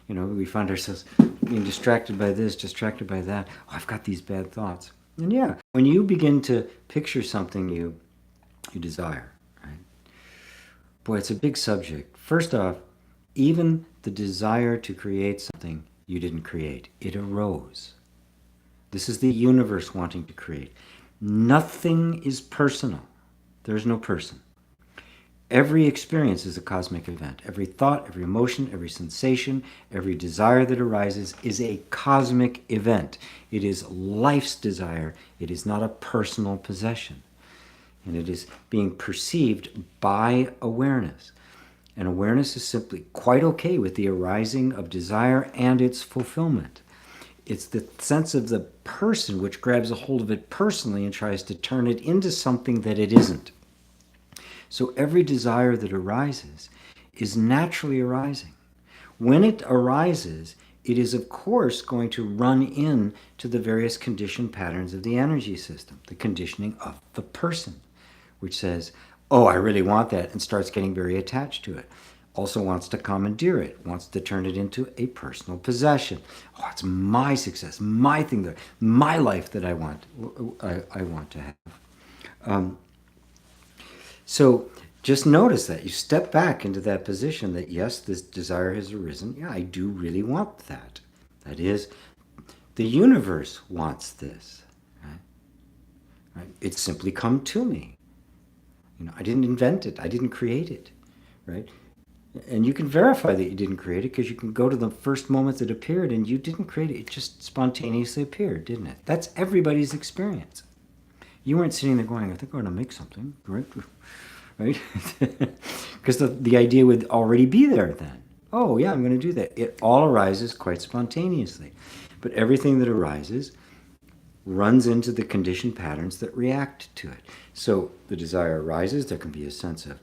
we find ourselves being distracted by this, distracted by that. Oh, I've got these bad thoughts. And yeah, when you begin to picture something you desire, right? Boy, it's a big subject. First off, even the desire to create something you didn't create, it arose. This is the universe wanting to create. Nothing is personal. There's no person. Every experience is a cosmic event. Every thought, every emotion, every sensation, every desire that arises is a cosmic event. It is life's desire. It is not a personal possession. And it is being perceived by awareness. And awareness is simply quite okay with the arising of desire and its fulfillment. It's the sense of the person which grabs a hold of it personally and tries to turn it into something that it isn't. So every desire that arises is naturally arising. When it arises, it is of course going to run into the various conditioned patterns of the energy system, the conditioning of the person, which says, oh, I really want that, and starts getting very attached to it. Also wants to commandeer it, wants to turn it into a personal possession. Oh, it's my success, my thing, my life that I want to have. So just notice that. You step back into that position that, yes, this desire has arisen. Yeah, I do really want that. That is, the universe wants this. Right? It's simply come to me. I didn't invent it. I didn't create it. Right? And you can verify that you didn't create it because you can go to the first moment that appeared and you didn't create it. It just spontaneously appeared, didn't it? That's everybody's experience. You weren't sitting there going, I think I'm going to make something, right? Because the idea would already be there then. Oh, yeah, I'm going to do that. It all arises quite spontaneously. But everything that arises runs into the conditioned patterns that react to it. So the desire arises, there can be a sense of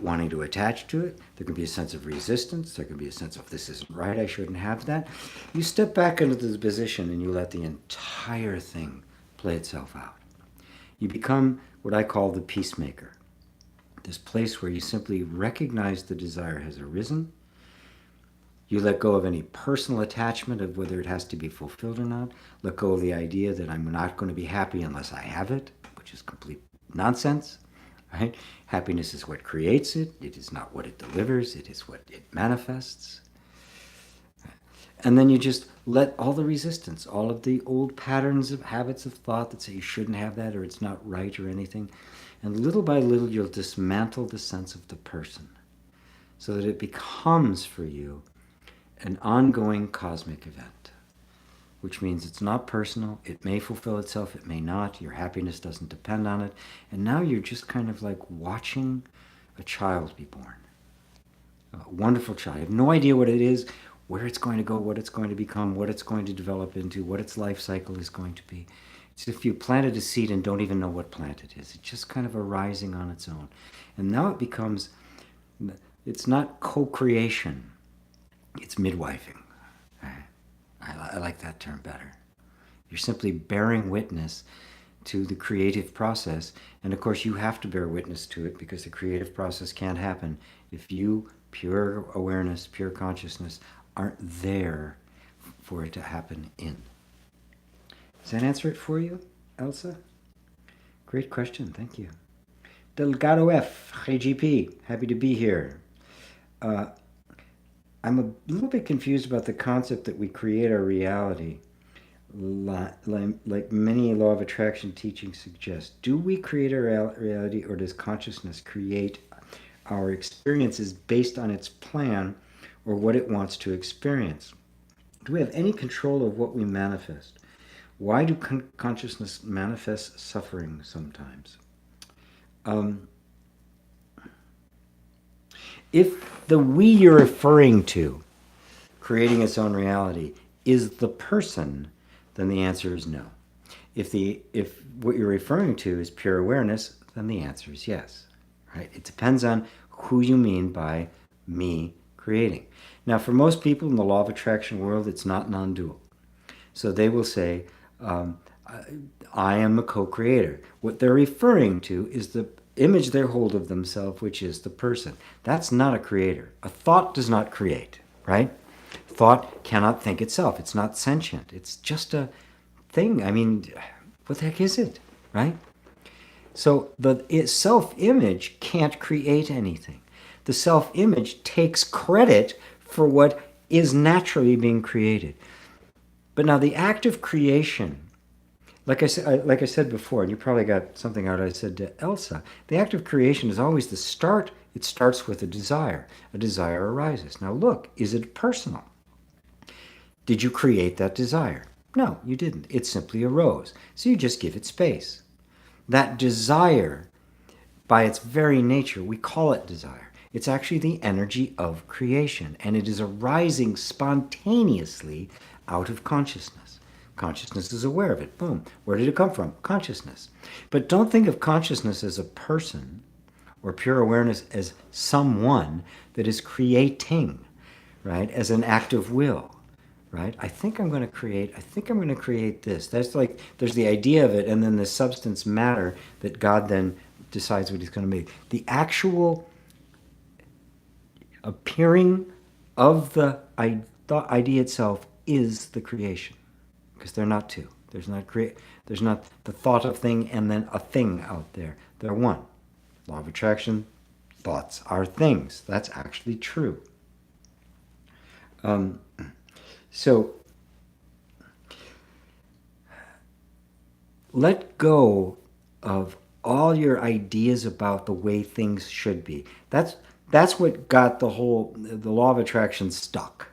wanting to attach to it. There can be a sense of resistance. There can be a sense of this isn't right, I shouldn't have that. You step back into this position and you let the entire thing play itself out. You become what I call the peacemaker. This place where you simply recognize the desire has arisen. You let go of any personal attachment of whether it has to be fulfilled or not. Let go of the idea that I'm not going to be happy unless I have it, which is complete nonsense. Right? Happiness is what creates it. It is not what it delivers. It is what it manifests. And then you just let all the resistance, all of the old patterns of habits of thought that say you shouldn't have that or it's not right or anything. And little by little, you'll dismantle the sense of the person so that it becomes for you an ongoing cosmic event, which means it's not personal. It may fulfill itself. It may not. Your happiness doesn't depend on it. And now you're just kind of like watching a child be born. A wonderful child. You have no idea what it is, where it's going to go, what it's going to become, what it's going to develop into, what its life cycle is going to be. It's if you planted a seed and don't even know what plant it is. It's just kind of arising on its own. And now it becomes, it's not co-creation, it's midwifing. I like that term better. You're simply bearing witness to the creative process. And of course, you have to bear witness to it because the creative process can't happen if you, pure awareness, pure consciousness, aren't there for it to happen in. Does that answer it for you, Elsa? Great question. Thank you. Delgado F. Hey, GP. Happy to be here. I'm a little bit confused about the concept that we create our reality, like many law of attraction teachings suggest. Do we create our reality, or does consciousness create our experiences based on its plan or what it wants to experience? Do we have any control of what we manifest? Why do consciousness manifest suffering sometimes? If the we you're referring to, creating its own reality, is the person, then the answer is no. If what you're referring to is pure awareness, then the answer is yes. Right? It depends on who you mean by me creating. Now, for most people in the law of attraction world, it's not non-dual. So they will say, I am a co-creator. What they're referring to is the image they hold of themselves, which is the person. That's not a creator. A thought does not create, right? Thought cannot think itself. It's not sentient. It's just a thing. I mean, what the heck is it, right? So the self-image can't create anything. The self-image takes credit for what is naturally being created. But now the act of creation, like I said before, and you probably got something out I said to Elsa, the act of creation is always the start. It starts with a desire. A desire arises. Now look, is it personal? Did you create that desire? No, you didn't. It simply arose. So you just give it space. That desire, by its very nature, we call it desire. It's actually the energy of creation, and it is arising spontaneously out of consciousness. Consciousness is aware of it. Boom. Where did it come from? Consciousness. But don't think of consciousness as a person or pure awareness as someone that is creating, right? As an act of will, right? I think I'm going to create this. That's like, there's the idea of it, and then the substance matter that God then decides what he's going to make. The actual appearing of the idea itself is the creation. Because they're not two. There's not the thought of thing and then a thing out there. They're one. Law of attraction, thoughts are things. That's actually true. So let go of all your ideas about the way things should be. That's what got the law of attraction stuck.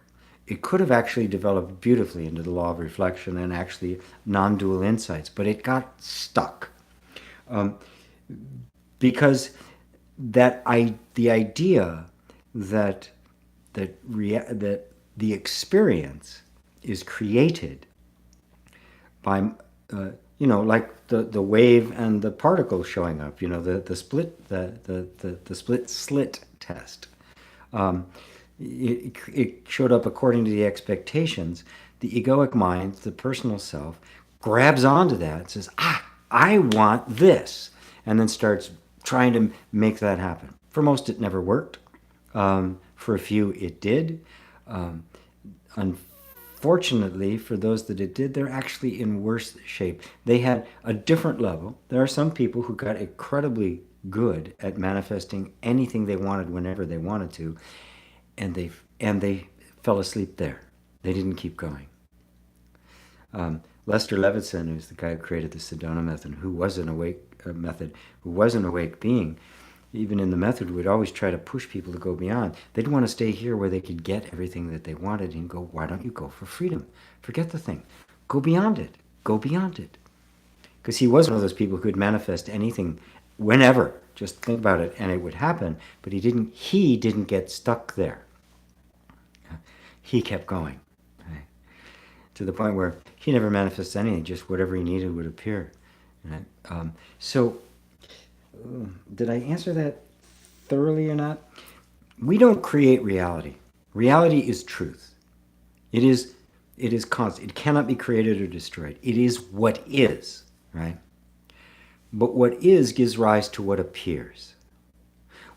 It could have actually developed beautifully into the law of reflection and actually non-dual insights, but it got stuck because the idea that the experience is created by like the wave and the particle showing up. The split slit test. It showed up according to the expectations. The egoic mind, the personal self, grabs onto that and says, I want this, and then starts trying to make that happen. For most, it never worked. For a few, it did. Unfortunately, for those that it did, they're actually in worse shape. They had a different level. There are some people who got incredibly good at manifesting anything they wanted whenever they wanted to, and they fell asleep there. They didn't keep going. Lester Levinson, who's the guy who created the Sedona method, who was an awake who was an awake being, even in the method, would always try to push people to go beyond. They'd want to stay here where they could get everything that they wanted and go, why don't you go for freedom? Forget the thing. Go beyond it. Go beyond it. Because he was one of those people who could manifest anything whenever. Just think about it and it would happen. But he didn't get stuck there. He kept going. Right? To the point where he never manifested anything. Just whatever he needed would appear. Right? Did I answer that thoroughly or not? We don't create reality. Reality is truth. It is constant. It cannot be created or destroyed. It is what is, right? But what is gives rise to what appears.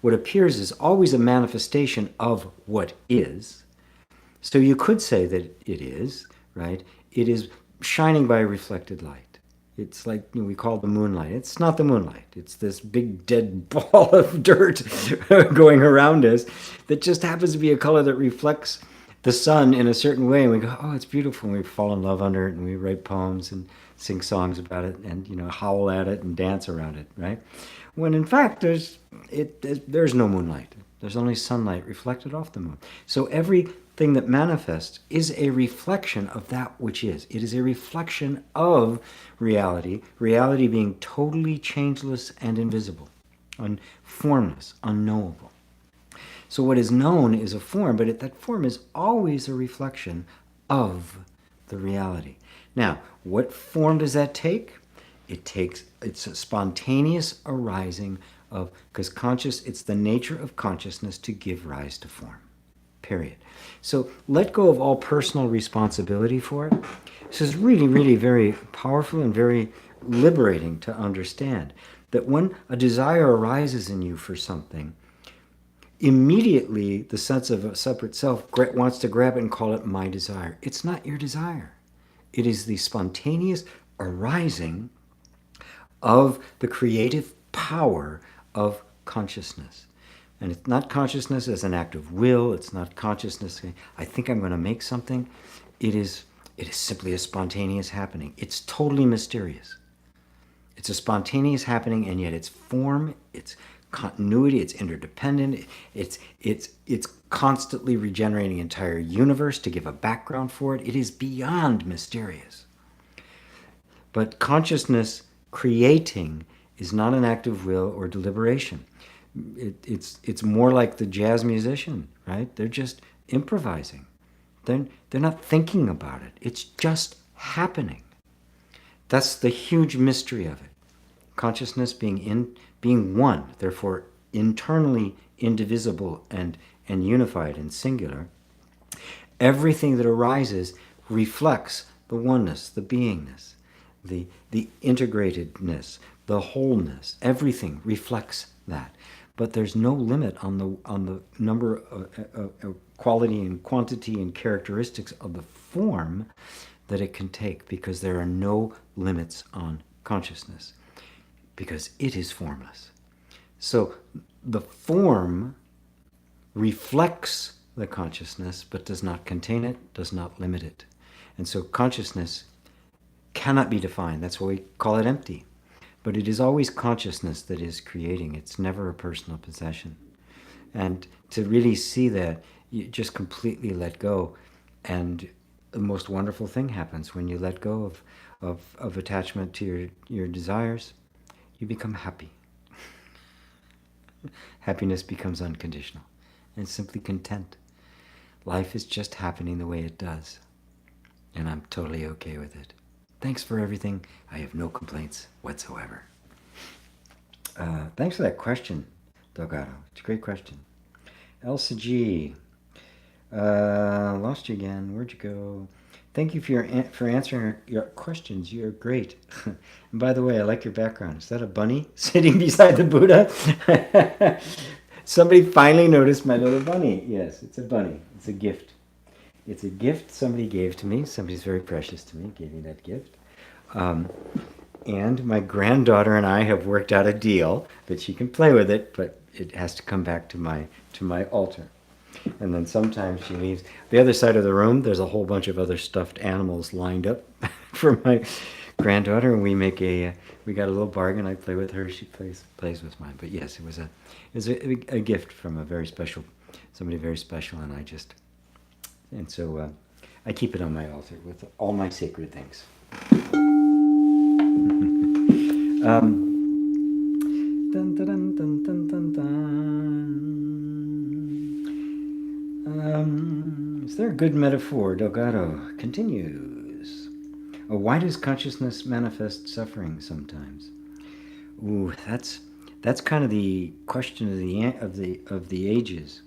What appears is always a manifestation of what is. So you could say that it is, right? It is shining by reflected light. It's like, we call it the moonlight. It's not the moonlight. It's this big dead ball of dirt going around us that just happens to be a color that reflects the sun in a certain way. And we go, oh, it's beautiful. And we fall in love under it, and we write poems and sing songs about it and, howl at it and dance around it, right? When in fact, there's no moonlight. There's only sunlight reflected off the moon. So everything that manifests is a reflection of that which is. It is a reflection of reality, reality being totally changeless and invisible, formless, unknowable. So what is known is a form, but that form is always a reflection of the reality. Now, what form does that take? It's a spontaneous arising of, because it's the nature of consciousness to give rise to form, period. So let go of all personal responsibility for it. This is really, really very powerful and very liberating to understand that when a desire arises in you for something, immediately the sense of a separate self wants to grab it and call it my desire. It's not your desire. It is the spontaneous arising of the creative power of consciousness. And it's not consciousness as an act of will. It's not consciousness saying, I think I'm going to make something. It is simply a spontaneous happening. It's totally mysterious. It's a spontaneous happening, and yet its form, its continuity, it's interdependent. It's constantly regenerating the entire universe to give a background for it. It is beyond mysterious. But consciousness creating is not an act of will or deliberation. It's more like the jazz musician, right? They're just improvising. They're not thinking about it. It's just happening. That's the huge mystery of it. Consciousness being one, therefore internally indivisible and unified and singular. Everything that arises reflects the oneness, the beingness, the integratedness, the wholeness. Everything reflects that. But there's no limit on the number of quality and quantity and characteristics of the form that it can take, because there are no limits on consciousness, because it is formless. So the form reflects the consciousness, but does not contain it, does not limit it. And so consciousness cannot be defined. That's why we call it empty. But it is always consciousness that is creating. It's never a personal possession. And to really see that, you just completely let go. And the most wonderful thing happens when you let go of attachment to your desires. You become happy. Happiness becomes unconditional and simply content. Life is just happening the way it does. And I'm totally okay with it. Thanks for everything. I have no complaints whatsoever. Thanks for that question, Delgado. It's a great question. Elsa G. Lost you again. Where'd you go? Thank you for answering your questions. You're great. And by the way, I like your background. Is that a bunny sitting beside the Buddha? Somebody finally noticed my little bunny. Yes, it's a bunny. It's a gift. It's a gift somebody gave to me. Somebody's very precious to me, gave me that gift. And my granddaughter and I have worked out a deal that she can play with it, but it has to come back to my altar. And then sometimes she leaves. The other side of the room, there's a whole bunch of other stuffed animals lined up for my granddaughter, and we got a little bargain. I play with her, she plays with mine. But yes, it was a gift from somebody very special, and so I keep it on my altar with all my sacred things. Dun, dun, dun, dun, dun, dun, dun. Is there a good metaphor? Delgado continues. Oh, why does consciousness manifest suffering sometimes? Ooh, that's kind of the question of the ages.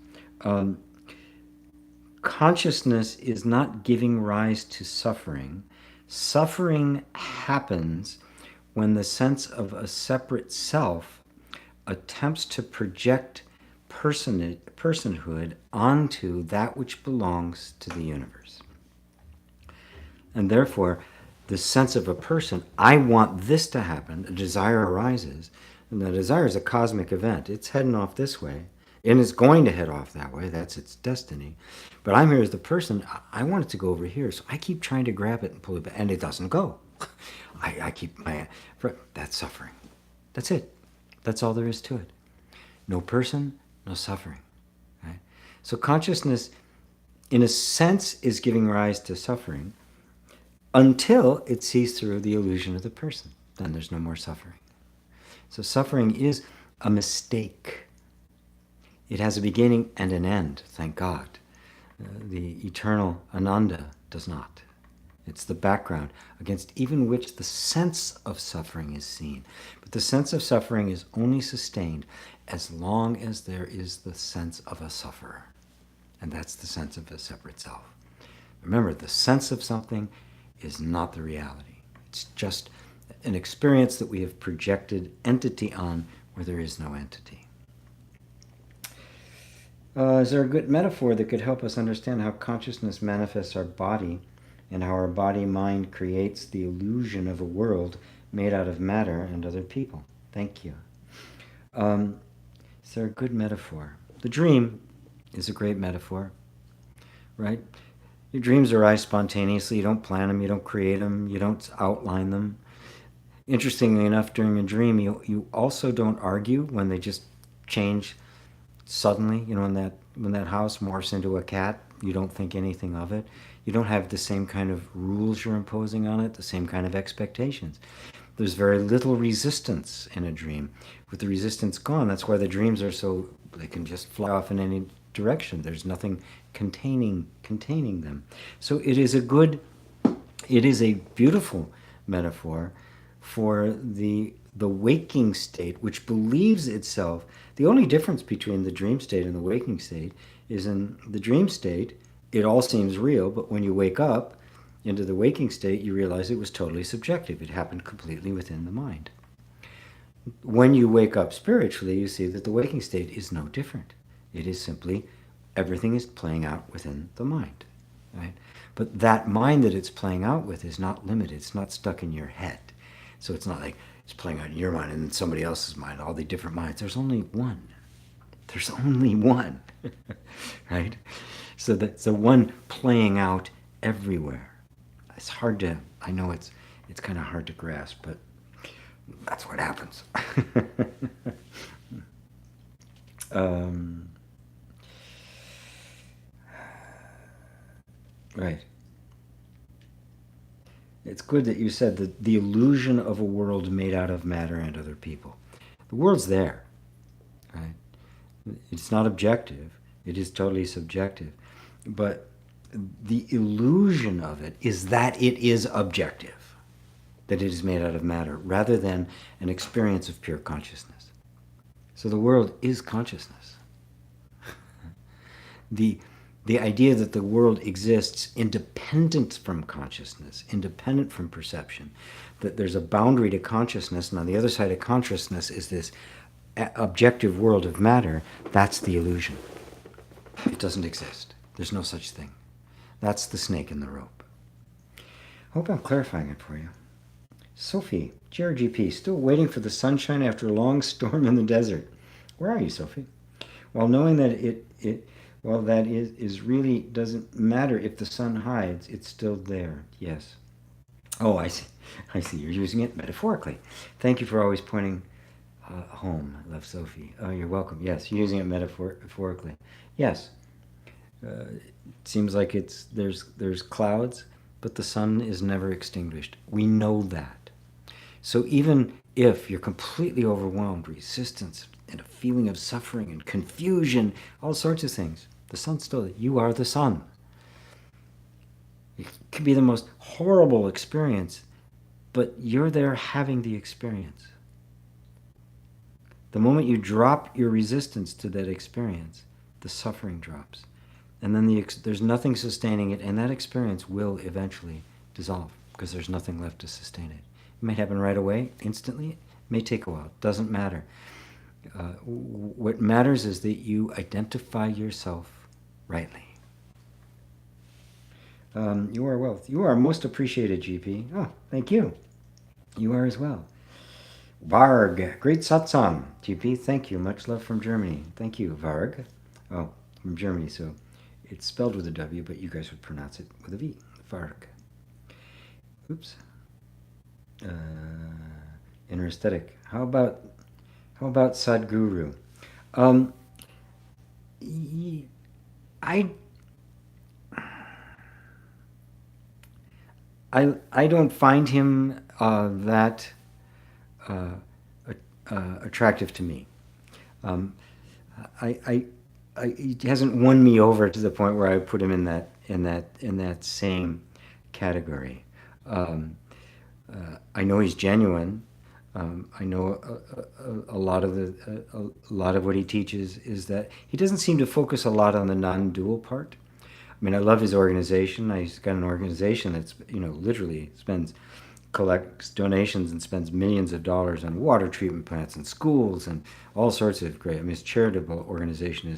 Consciousness is not giving rise to suffering. Suffering happens when the sense of a separate self attempts to project personhood onto that which belongs to the universe. And therefore, the sense of a person, I want this to happen, a desire arises, and the desire is a cosmic event. It's heading off this way, and it's going to head off that way. That's its destiny. But I'm here as the person, I want it to go over here, so I keep trying to grab it and pull it back, and it doesn't go. That's suffering. That's it. That's all there is to it. No person, no suffering. Right? So consciousness, in a sense, is giving rise to suffering until it sees through the illusion of the person. Then there's no more suffering. So suffering is a mistake. It has a beginning and an end, thank God. The eternal Ananda does not. It's the background against even which the sense of suffering is seen. But the sense of suffering is only sustained as long as there is the sense of a sufferer. And that's the sense of a separate self. Remember, the sense of something is not the reality. It's just an experience that we have projected entity on where there is no entity. Is there a good metaphor that could help us understand how consciousness manifests our body and how our body-mind creates the illusion of a world made out of matter and other people? Thank you. Is there a good metaphor? The dream is a great metaphor, right? Your dreams arise spontaneously. You don't plan them, you don't create them, you don't outline them. Interestingly enough, during a dream, you also don't argue when they just change suddenly. You know, when that house morphs into a cat, you don't think anything of it. You don't have the same kind of rules you're imposing on it, the same kind of expectations. There's very little resistance in a dream. With the resistance gone, that's why the dreams are so, they can just fly off in any direction. There's nothing containing them. So it is a beautiful metaphor for the waking state, which believes itself. The only difference between the dream state and the waking state is in the dream state, it all seems real, but when you wake up into the waking state, you realize it was totally subjective. It happened completely within the mind. When you wake up spiritually, you see that the waking state is no different. It is simply everything is playing out within the mind, right? But that mind that it's playing out with is not limited. It's not stuck in your head. So it's not like it's playing out in your mind and in somebody else's mind, all the different minds. There's only one. There's only one, right? So that's the one playing out everywhere. It's hard to, I know it's kind of hard to grasp, but that's what happens. Right. It's good that you said that the illusion of a world made out of matter and other people. The world's there, right? It's not objective. It is totally subjective. But the illusion of it is that it is objective, that it is made out of matter, rather than an experience of pure consciousness. So the world is consciousness. The idea that the world exists independent from consciousness, independent from perception, that there's a boundary to consciousness, and on the other side of consciousness is this objective world of matter, that's the illusion. It doesn't exist. There's no such thing. That's the snake in the rope. I hope I'm clarifying it for you. Sophie, GRGP, still waiting for the sunshine after a long storm in the desert. Where are you, Sophie? While knowing that that is really doesn't matter if the sun hides, it's still there. Yes. Oh, I see. I see. You're using it metaphorically. Thank you for always pointing home. I love Sophie. Oh, you're welcome. Yes, you're using it metaphorically. Yes. It seems like there's clouds, but the sun is never extinguished. We know that. So even if you're completely overwhelmed, resistance and a feeling of suffering and confusion, all sorts of things, the sun's still, you are the sun. It could be the most horrible experience, but you're there having the experience. The moment you drop your resistance to that experience, the suffering drops. And then there's nothing sustaining it, and that experience will eventually dissolve because there's nothing left to sustain it. It may happen right away, instantly. It may take a while. It doesn't matter. What matters is that you identify yourself rightly. You are wealth. You are most appreciated, GP. Oh, thank you. You are as well. Varg, great satsang. GP, thank you. Much love from Germany. Thank you, Varg. Oh, from Germany, so it's spelled with a W, but you guys would pronounce it with a V. Varg. Oops. Inner aesthetic. How about Sadhguru? I don't find him that attractive to me. He hasn't won me over to the point where I put him in that same category. I know he's genuine. I know a lot of what he teaches is that he doesn't seem to focus a lot on the non-dual part. I mean, I love his organization. He's got an organization that's, literally collects donations and spends millions of dollars on water treatment plants and schools and all sorts of great. I mean, his charitable organization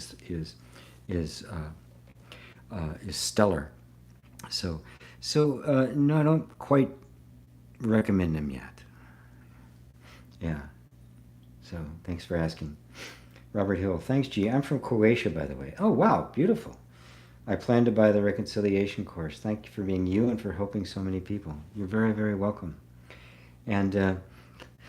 is stellar. So no, I don't quite recommend him yet. Yeah. So thanks for asking. Robert Hill, thanks, G. I'm from Croatia, by the way. Oh, wow, beautiful. I plan to buy the reconciliation course. Thank you for being you and for helping so many people. You're very, very welcome. And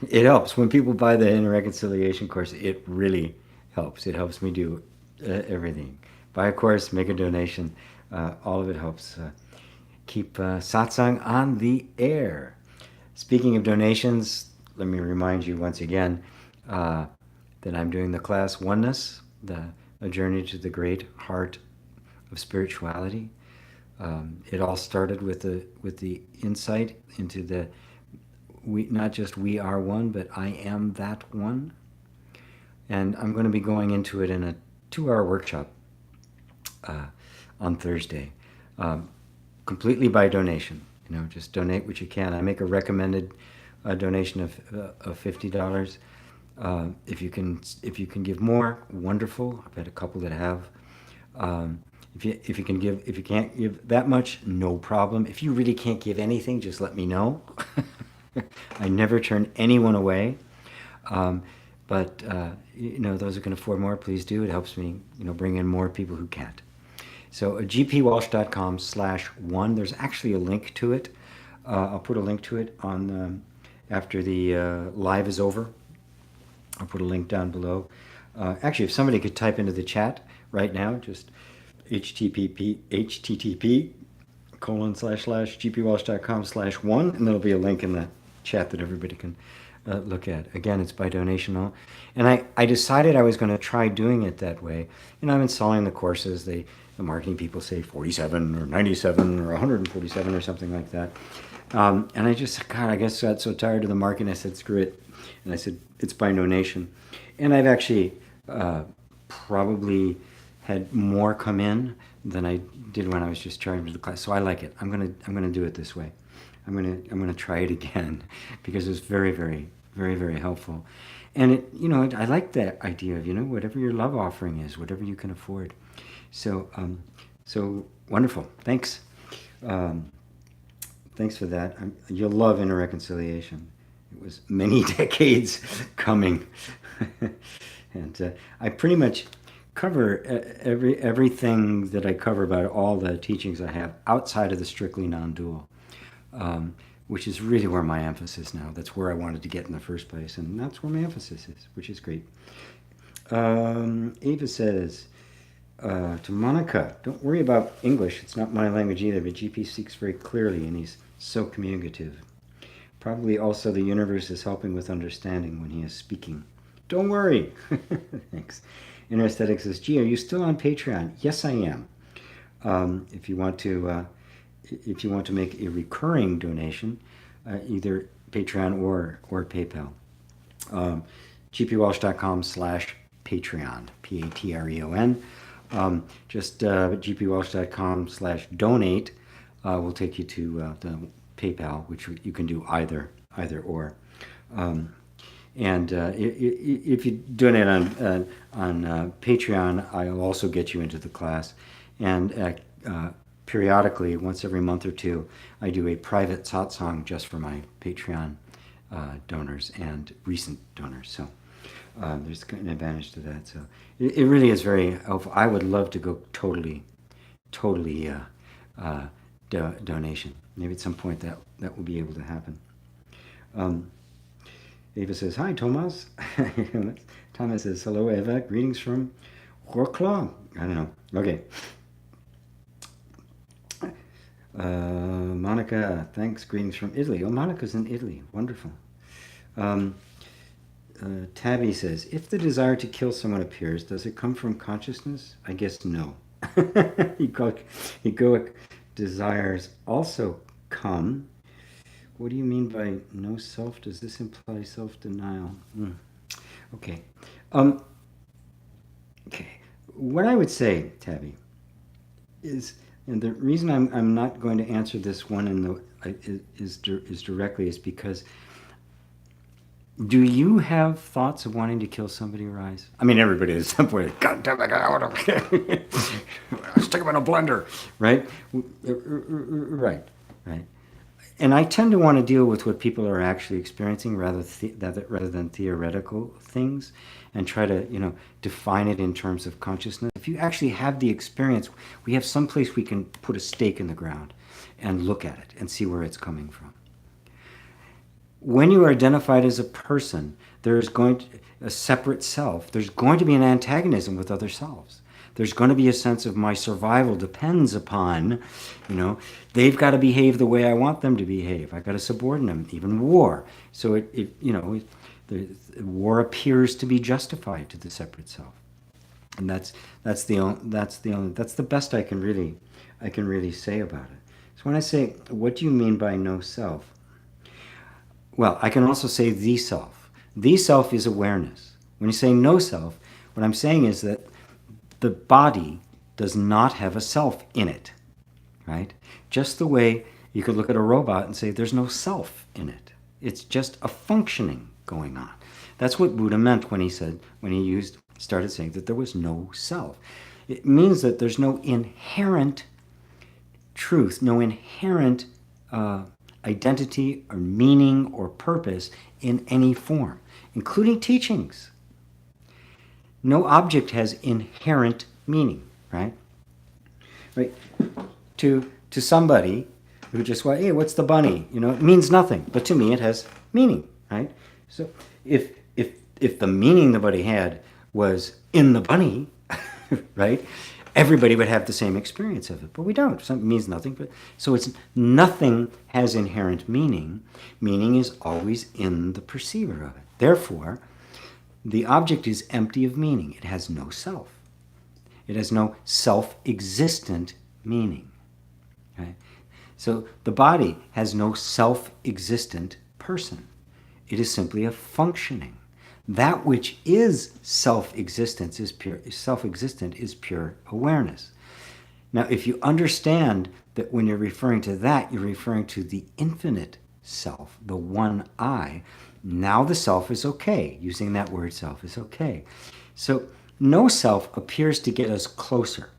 it helps. When people buy the inner reconciliation course, it really helps. It helps me do everything. Buy a course, make a donation. All of it helps keep satsang on the air. Speaking of donations, let me remind you once again that I'm doing the class Oneness, a journey to the great heart of spirituality. It all started with the insight into not just we are one, but I am that one. And I'm going to be going into it in a 2-hour workshop on Thursday, completely by donation. Just donate what you can. I make a recommended donation of $50. If you can give more, wonderful. I've had a couple that have. If you can't give that much, no problem. If you really can't give anything, just let me know. I never turn anyone away. But those who can afford more, please do. It helps me, bring in more people who can't. So gpwalsh.com/1. There's actually a link to it. I'll put a link to it on after the live is over. I'll put a link down below. Actually, if somebody could type into the chat right now, just http://gpwalsh.com/1, and there'll be a link in the chat that everybody can look at. Again, it's by donation. And I decided I was going to try doing it that way. I've been selling the courses. The marketing people say 47 or 97 or 147 or something like that. And I just, I guess got so tired of the marketing, I said, screw it. And I said, it's by donation. And I've actually probably had more come in than I did when I was just charging the class. So I like it. I'm gonna do it this way. I'm gonna try it again because it's very, very, very, very helpful. And I like that idea of whatever your love offering is, whatever you can afford. So wonderful. Thanks. Thanks for that. You'll love inner reconciliation. It was many decades coming, and I pretty much cover everything that I cover about all the teachings I have outside of the strictly non-dual. which is really where my emphasis now. That's where I wanted to get in the first place, and that's where my emphasis is, which is great. Ava says to Monica, don't worry about English. It's not my language either, but GP speaks very clearly, and he's so communicative. Probably also the universe is helping with understanding when he is speaking. Don't worry. Thanks. Inner Aesthetic says, gee, are you still on Patreon? Yes, I am. If you want to make a recurring donation, either Patreon or PayPal, gpwalsh.com/Patreon, Patreon. Just gpwalsh.com/donate will take you to the PayPal, which you can do either or. And if you donate on Patreon, I'll also get you into the class. And periodically, once every month or two, I do a private satsang just for my Patreon donors and recent donors. So there's an advantage to that. So it really is very helpful. I would love to go totally donation. Maybe at some point that will be able to happen. Eva says, hi, Thomas. Thomas says, hello, Eva. Greetings from Wrocław. I don't know. Okay. Monica, thanks. Greetings from Italy. Oh, Monica's in Italy. Wonderful. Tabby says, if the desire to kill someone appears, does it come from consciousness? I guess no. Egoic desires also come. What do you mean by no self? Does this imply self-denial? Okay. Okay. What I would say, Tabby, is, and the reason I'm not going to answer this one is directly is because, do you have thoughts of wanting to kill somebody arise? I mean, everybody at some point, God damn it, I want to stick him in a blender, right? Right. And I tend to want to deal with what people are actually experiencing rather than theoretical things, and try to, define it in terms of consciousness. If you actually have the experience, we have some place we can put a stake in the ground and look at it and see where it's coming from. When you are identified as a person, there's going to a separate self. There's going to be an antagonism with other selves. There's going to be a sense of my survival depends upon, they've got to behave the way I want them to behave. I've got to subordinate them, even war. So the war appears to be justified to the separate self, and that's the best I can really say about it. So when I say, what do you mean by no self? Well, I can also say the self. The self is awareness. When you say no self, what I'm saying is that the body does not have a self in it, right? Just the way you could look at a robot and say there's no self in it. It's just a functioning going on. That's what Buddha meant when he started saying that there was no self. It means that there's no inherent truth, no inherent identity or meaning or purpose in any form, including teachings. No object has inherent meaning, right? Right. To somebody who just went, hey, what's the bunny? It means nothing, but to me it has meaning, right? So if the meaning the bunny had was in the bunny, right, everybody would have the same experience of it, but we don't. Something means nothing, so it's nothing has inherent meaning. Meaning is always in the perceiver of it. Therefore, the object is empty of meaning. It has no self. It has no self-existent meaning. Right? So the body has no self-existent person. It is simply a functioning. That which is self-existent is pure awareness. Now, if you understand that when you're referring to that, you're referring to the infinite self, the one I, now the self is okay. Using that word self is okay. So no self appears to get us closer.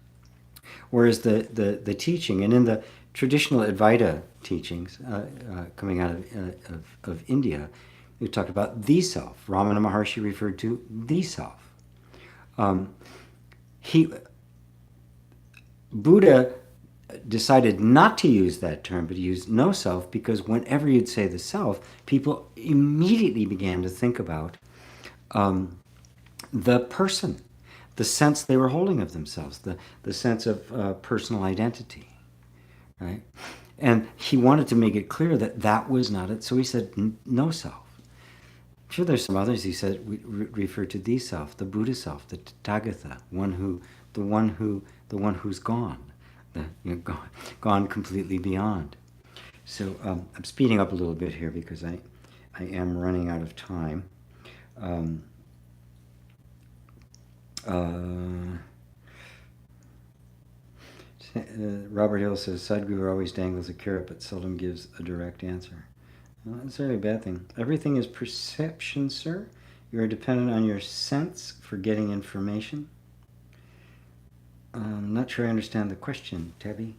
Whereas the teaching, and in the traditional Advaita teachings coming out of India, we talked about the self. Ramana Maharshi referred to the self. Buddha decided not to use that term, but use no self, because whenever you'd say the self, people immediately began to think about the person, the sense they were holding of themselves, the sense of personal identity, right? And he wanted to make it clear that that was not it, so he said no self. I'm sure there's some others he said refer to the self, the Buddha self, the Tathagata, the one who's gone, gone completely beyond. So I'm speeding up a little bit here because I am running out of time. Robert Hill says, Sadhguru always dangles a carrot but seldom gives a direct answer. Well, not necessarily a bad thing. Everything is perception, sir. You are dependent on your sense for getting information. I'm not sure I understand the question, Tabby.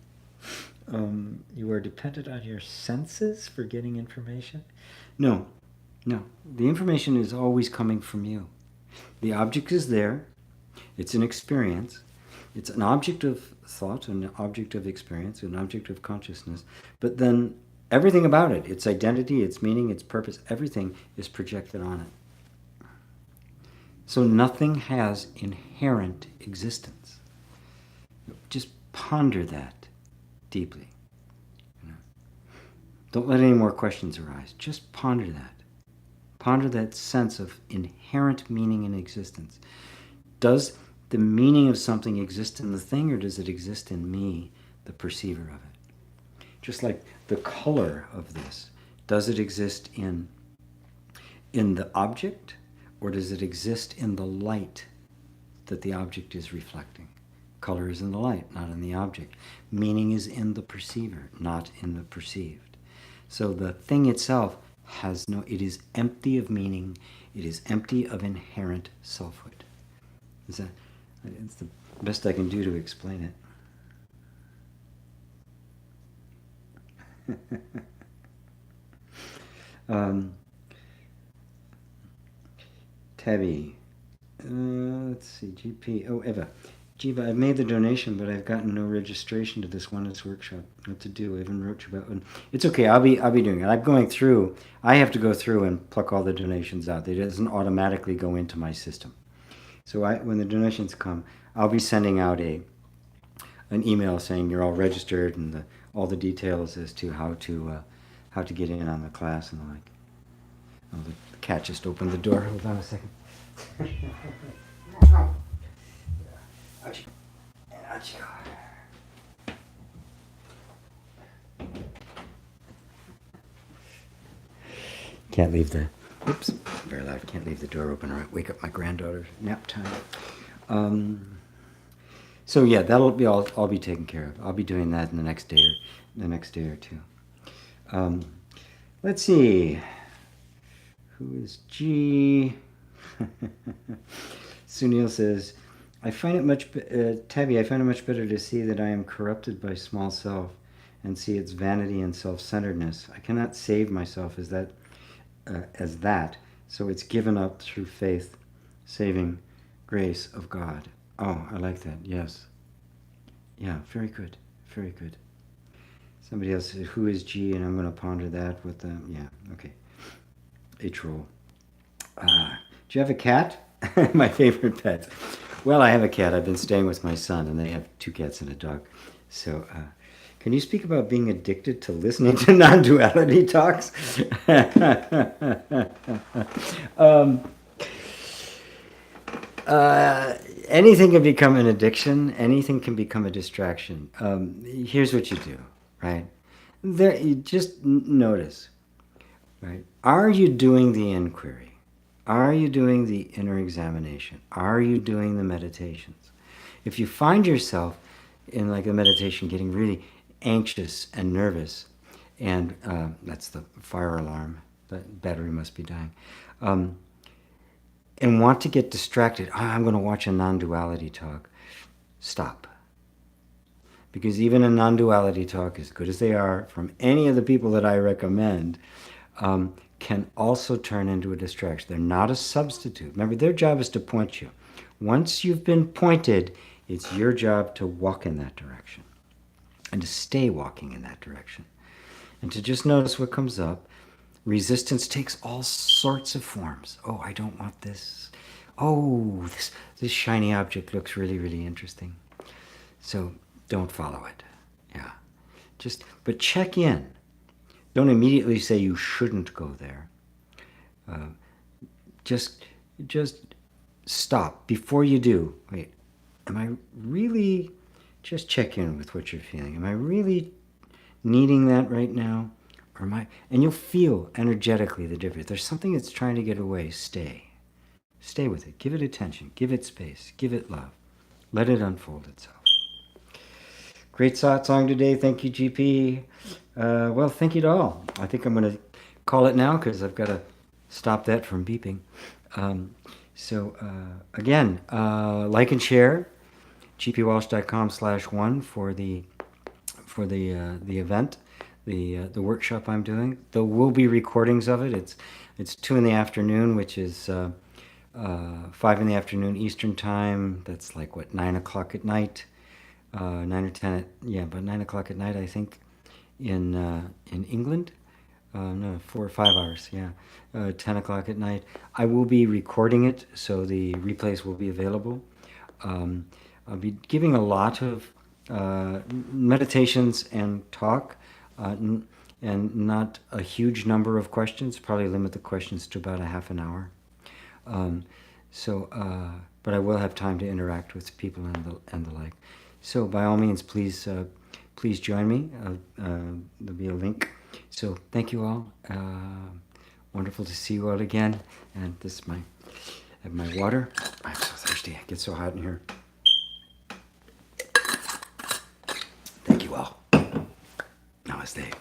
You are dependent on your senses for getting information? No. The information is always coming from you. The object is there. It's an experience. It's an object of thought, an object of experience, an object of consciousness. But then everything about it, its identity, its meaning, its purpose, everything is projected on it. So nothing has inherent existence. Just ponder that deeply. Don't let any more questions arise. Just ponder that. Ponder that sense of inherent meaning and existence. Does the meaning of something exist in the thing, or does it exist in me, the perceiver of it? Just like the color of this. Does it exist in the object, or does it exist in the light that the object is reflecting? Color is in the light, not in the object. Meaning is in the perceiver, not in the perceived. So the thing itself it is empty of meaning. It is empty of inherent selfhood. It's the best I can do to explain it. Tabby. Let's see, GP. Oh, Eva. Jiva, I've made the donation, but I've gotten no registration to this oneness workshop. What to do? I haven't wrote you about one. It's okay. I'll be doing it. I'm going through. I have to go through and pluck all the donations out. It doesn't automatically go into my system. So when the donations come, I'll be sending out an email saying you're all registered and all the details as to how to get in on the class and the like. Oh, the cat just opened the door. Hold on a second. Can't leave the, oops, very loud. Can't leave the door open or wake up my granddaughter's nap time. So yeah, that'll be all be taken care of. I'll be doing that in the next day or two. Let's see. Who is G? Sunil says, I find it much better to see that I am corrupted by small self and see its vanity and self-centeredness. I cannot save myself as that, so it's given up through faith, saving grace of God. Oh, I like that. Yes. Yeah, very good. Very good. Somebody else says, who is G? And I'm going to ponder that with them. Yeah, okay. H-roll. Do you have a cat? My favorite pet. Well, I have a cat. I've been staying with my son, and they have 2 cats and a dog. So, can you speak about being addicted to listening to non-duality talks? Anything can become an addiction. Anything can become a distraction. Here's what you do, right? You just notice, right? Are you doing the inquiry? Are you doing the inner examination? Are you doing the meditations? If you find yourself in like a meditation getting really anxious and nervous, and that's the fire alarm, the battery must be dying, and want to get distracted, I'm going to watch a non-duality talk, stop. Because even a non-duality talk, as good as they are, from any of the people that I recommend, can also turn into a distraction. They're not a substitute. Remember, their job is to point you. Once you've been pointed, it's your job to walk in that direction. and to stay walking in that direction. And to just notice what comes up. Resistance takes all sorts of forms. Oh, I don't want this. Oh, this shiny object looks really, really interesting. So don't follow it. Yeah. But check in. Don't immediately say you shouldn't go there. Just stop before you do. Wait, am I really, just check in with what you're feeling. Am I really needing that right now? Or am I, and you'll feel energetically the difference. There's something that's trying to get away. Stay with it. Give it attention. Give it space. Give it love. Let it unfold itself. Great satsang today. Thank you, GP. Well, thank you to all. I think I'm going to call it now because I've got to stop that from beeping. Again, like and share. gpwalsh.com/1 for the event, the workshop I'm doing. There will be recordings of it. It's 2 in the afternoon, which is 5 in the afternoon Eastern time. That's like what, 9 o'clock at night, 9 or 10 about 9 o'clock at night, I think, in England. No, 4 or 5 hours. 10 o'clock at night. I will be recording it, so the replays will be available. I'll be giving a lot of meditations and talk, and not a huge number of questions. Probably limit the questions to about a half an hour. But I will have time to interact with people and the like. So by all means, please join me. There'll be a link. So thank you all. Wonderful to see you all again. And this is I have my water. I'm so thirsty. It gets so hot in here. Thank you all. Namaste.